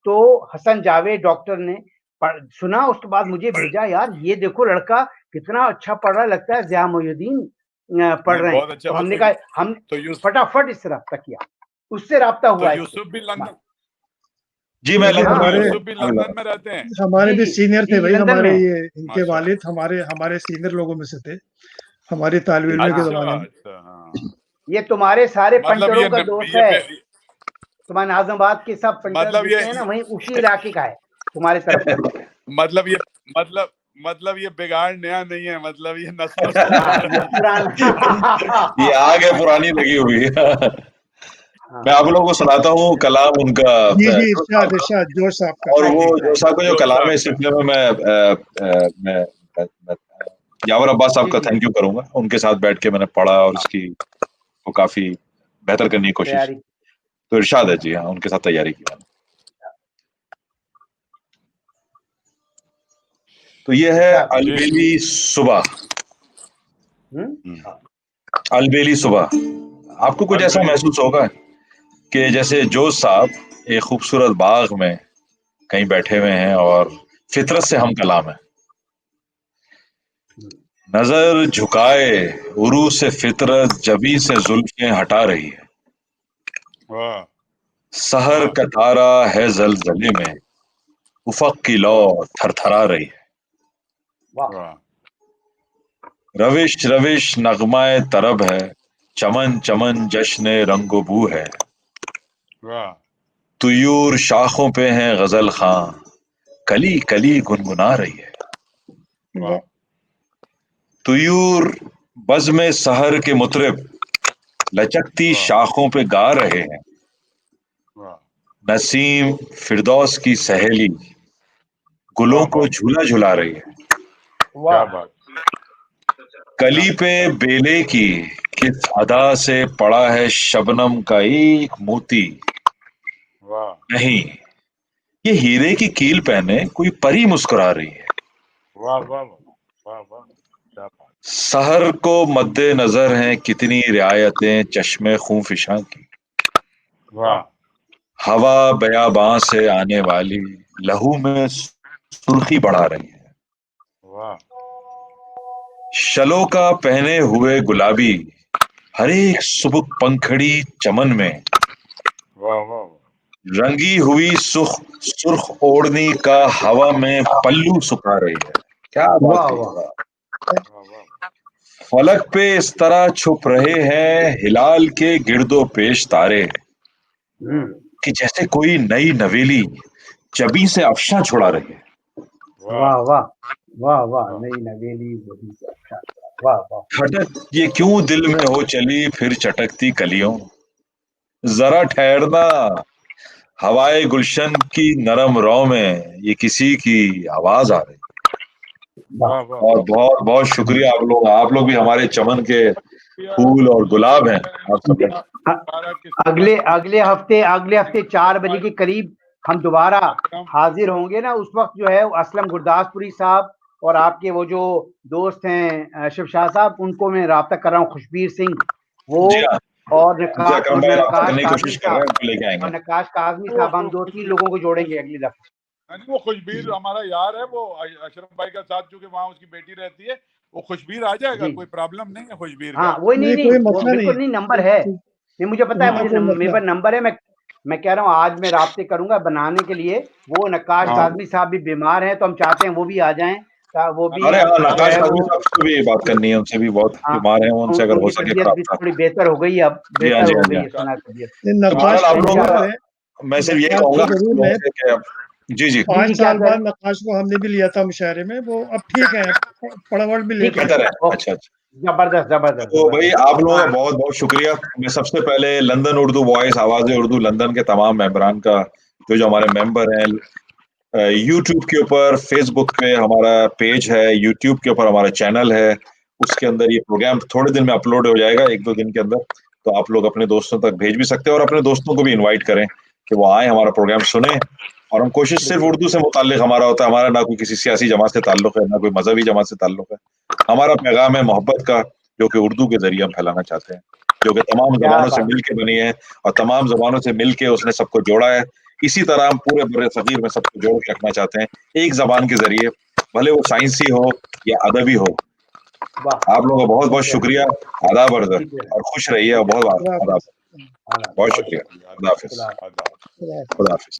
तो हसन जावेद डॉक्टर ने सुना, उसके बाद मुझे भेजा, यार ये देखो लड़का कितना अच्छा पढ़ रहा है, लगता है ज़िया मोइनुद्दीन पढ़ नहीं रहे हैं। बहुत अच्छा। तो वो हमने कहा, हम तो फटाफट इससे रब्ता किया, उससे रब्ता तो हुआ इससे। यूसुफ भी लंदन, जी, मैं क्योंकि हाँ तो लंदन में हमारे हूँ। यूसुफ भी लंदन में रहते हैं। हमारे जी भी जी सीनियर थे जी, भाई, लंदन में हमारे है। ये इनके माशाल्लाह। वालिद हमारे हमारे सीनियर लोगों में से थे, हमारे तालिब इल्मी के हाँ, अच्छा जमाने में। अच्छा हाँ। ये तुम्हारे सारे मतलब पंटरों का दोस्त है, तुम्हारे नाजमाबाद के सब पंटर मतलब ये जितने हैं ना, वहीं उसी इलाके का है, तुम्हारे तरफ का। मतलब ये मतलब मतलब ये बिगाड़ नया नहीं है, मतलब ये नस्लों से हाँ, चल ये रहा ये पुराना। आग है पुरानी लगी हुई है। मैं हाँ आप लोगों को सुनाता हूँ कलाम उनका, जी जी, जोश साहब इरशाद का। इरशाद जोश साहब का। और हाँ वो जी जोश साहब का जो जोश कलाम साहब है, इस का। सिलसिले में मैं यावर अब्बास साहब जी का जी, थैंक यू करूंगा। उनके साथ बैठ के मैंने पढ़ा और इसकी वो काफी बेहतर करने की कोशिश की। तैयारी। तो इरशाद है, जी हाँ, उनके साथ तैयारी की मैंने। तो ये है अच्छा। अलबेली सुबह। हम्म। अलबेली सुबह। आपको कुछ ऐसा अलबेली। महसूस होगा कि जैसे जोश साहब एक खूबसूरत बाग में कहीं बैठे हुए हैं और फितरत से हम कलाम है, नजर झुकाए उरू से फितरत जबी से जुल्फें हटा रही है, वाह सहर का तारा है जलजले में, उफक की लौ वाह थरथरा रही है, वाह वाह रविश रविश नगमाए तरब है, चमन चमन जश्न रंगो बू है, वाह तुयूर शाखों पे है गजल खां, कली कली गुनगुना रही है, वाह तुयूर बज़्म सहर के मुतरिब लचकती वाह शाखों पे गा रहे हैं, वाह नसीम फिरदौस की सहेली गुलों वाह को वाह झूला झुला रही है, क्या वाह बात। कली पे बेले की किस अदा से पड़ा है शबनम का एक मोती, वाह नहीं ये हीरे की कील पहने कोई परी मुस्कुरा रही है, वाह वाह वाह वाह क्या बात। सहर को मद्दे नजर हैं कितनी रियायतें चश्मे खूंफिशां की, वाह हवा बयाबां से आने वाली लहू में सुर्खी बढ़ा रही है, वाह शलों का पहने हुए गुलाबी हर एक सुबह पंखड़ी चमन में वाह वाह रंगी हुई सुर्ख ओढ़नी का हवा में पल्लू सुखा रही है, क्या बात वाह कही है, वाह वाह। वाह वाह फलक पे इस तरह छुप रहे हैं हिलाल के गिरदो पेश तारे वाह कि जैसे कोई नई नवेली जबी से अफशा छुड़ा रही है, वाह वाह वाह वाह वाह वाह नई नवेली वही से अच्छा। वाह वाह खटक ये क्यों दिल में हो चली फिर चटकती कलियों, जरा ठहरना हवाए गुलशन की नरम रौ में ये किसी की आवाज आ रही है। वाह। वाह वाह और बहुत बहुत शुक्रिया आप लोग भी हमारे चमन के फूल और गुलाब हैं। आप सब लोग अगले हफ्ते 4 बजे के करीब हम दोबारा हाजिर होंगे ना, उस वक्त जो है असलम गुरदासपुरी साहब और आपके वो जो दोस्त हैं शिव शाह साहब, उनको मैं राब्ता कर रहा हूँ, खुशबीर सिंह वो जी हाँ, और जी अकरम भाई राब्ता नक्काश करने की काजमी कोशिश कर रहे हैं, साहब उनको लेके आएंगे। नक्काश काजमी साहब, हम 2-3 लोगों को जोड़ेंगे अगली दफा। वो खुशबीर हमारा यार है, वो अशरफ भाई का साथ चूंकि वहाँ उसकी बेटी रहती है, वो खुशबीर आ जाएगा, जी कोई प्रॉब्लम नहीं है खुशबीर हाँ, का। वही नहीं नहीं, नहीं कोई वो मसला नहीं बिल्कुल है। नहीं, नंबर है, नहीं मुझे पता है, हाँ, मुझे कोई मेरे मसला पास नंबर है, मैं कह रहा हूँ आज मैं राब्ते करूंगा बनाने के लिए। वो नक्काश हाँ काजमी साहब भी बीमार हैं, तो हम चाहते हैं वो भी आ जाएं, वो भी अरे हाँ, जो नक्काश है काजमी वो साहब से भी बात करनी है, उनसे भी बहुत हाँ, बीमार हैं, उनसे अगर हो उनकी सके तबीयत भी राब्ता। थोड़ी बेहतर हो गई है, अब जी हाँ, बेहतर जी हो हाँ, जी गई हाँ। है सुना तबीयत। तो नक्काश बहरहाल तो आप लोग, जरूर है। मैं सिर्फ यही नक्काश कहूंगा तो आप जरूर लोगों है। से कि जी जी जी 5 क्या साल कह रहे बाद हैं? नक्काश को हमने भी लिया था मुशायरे में, वो अब ठीक है, पड़वड़ भी ठीक है, लेते हैं। बेहतर है। ओके, अच्छा अच्छा। जबरदस्त जबरदस्त तो भाई जबरदस्त। आप लोगों हाँ का बहुत बहुत शुक्रिया। मैं सबसे पहले लंदन उर्दू वॉइस आवाज उर्दू लंदन के तमाम मेंबरान का, जो जो हमारे मेंबर हैं, यूट्यूब के ऊपर, फेसबुक पे हमारा पेज है, यूट्यूब के ऊपर हमारा चैनल है, उसके अंदर ये प्रोग्राम थोड़े दिन में अपलोड हो जाएगा, 1-2 दिन के अंदर। तो आप लोग अपने दोस्तों तक भेज भी सकते हैं और अपने दोस्तों को भी इनवाइट करें कि वो आए, हमारा प्रोग्राम सुने। और हम कोशिश सिर्फ बिल्कुल उर्दू से मुताल्लिक हमारा होता है, हमारा ना कोई किसी सियासी जमात से ताल्लुक है, ना कोई मजहबी जमात से ताल्लुक है। हमारा पैगाम है मोहब्बत का, जो कि उर्दू के जरिए हम फैलाना चाहते हैं, जो कि तमाम क्या जबानों से बात। मिल के बनी है और तमाम जबानों से मिल के उसने सबको जोड़ा है। इसी तरह हम पूरे बड़े सगीर में सबको जोड़ के रखना चाहते हैं एक जबान के जरिए, भले वो साइंसी हो या अदबी हो। वाह आप लोगों का बहुत बहुत शुक्रिया शुक्रिया। आदाब अर्ज शुक्रिया और खुश रहिए और शुक्रिया। बहुत खुदा आदाब। हाफिज। बहुत बहुत शुक्रिया। शुक्रिया। खुदा हाफिज। खुदा आदाब। खुदा हाफिज। खुदा हाफिज। हाफिज।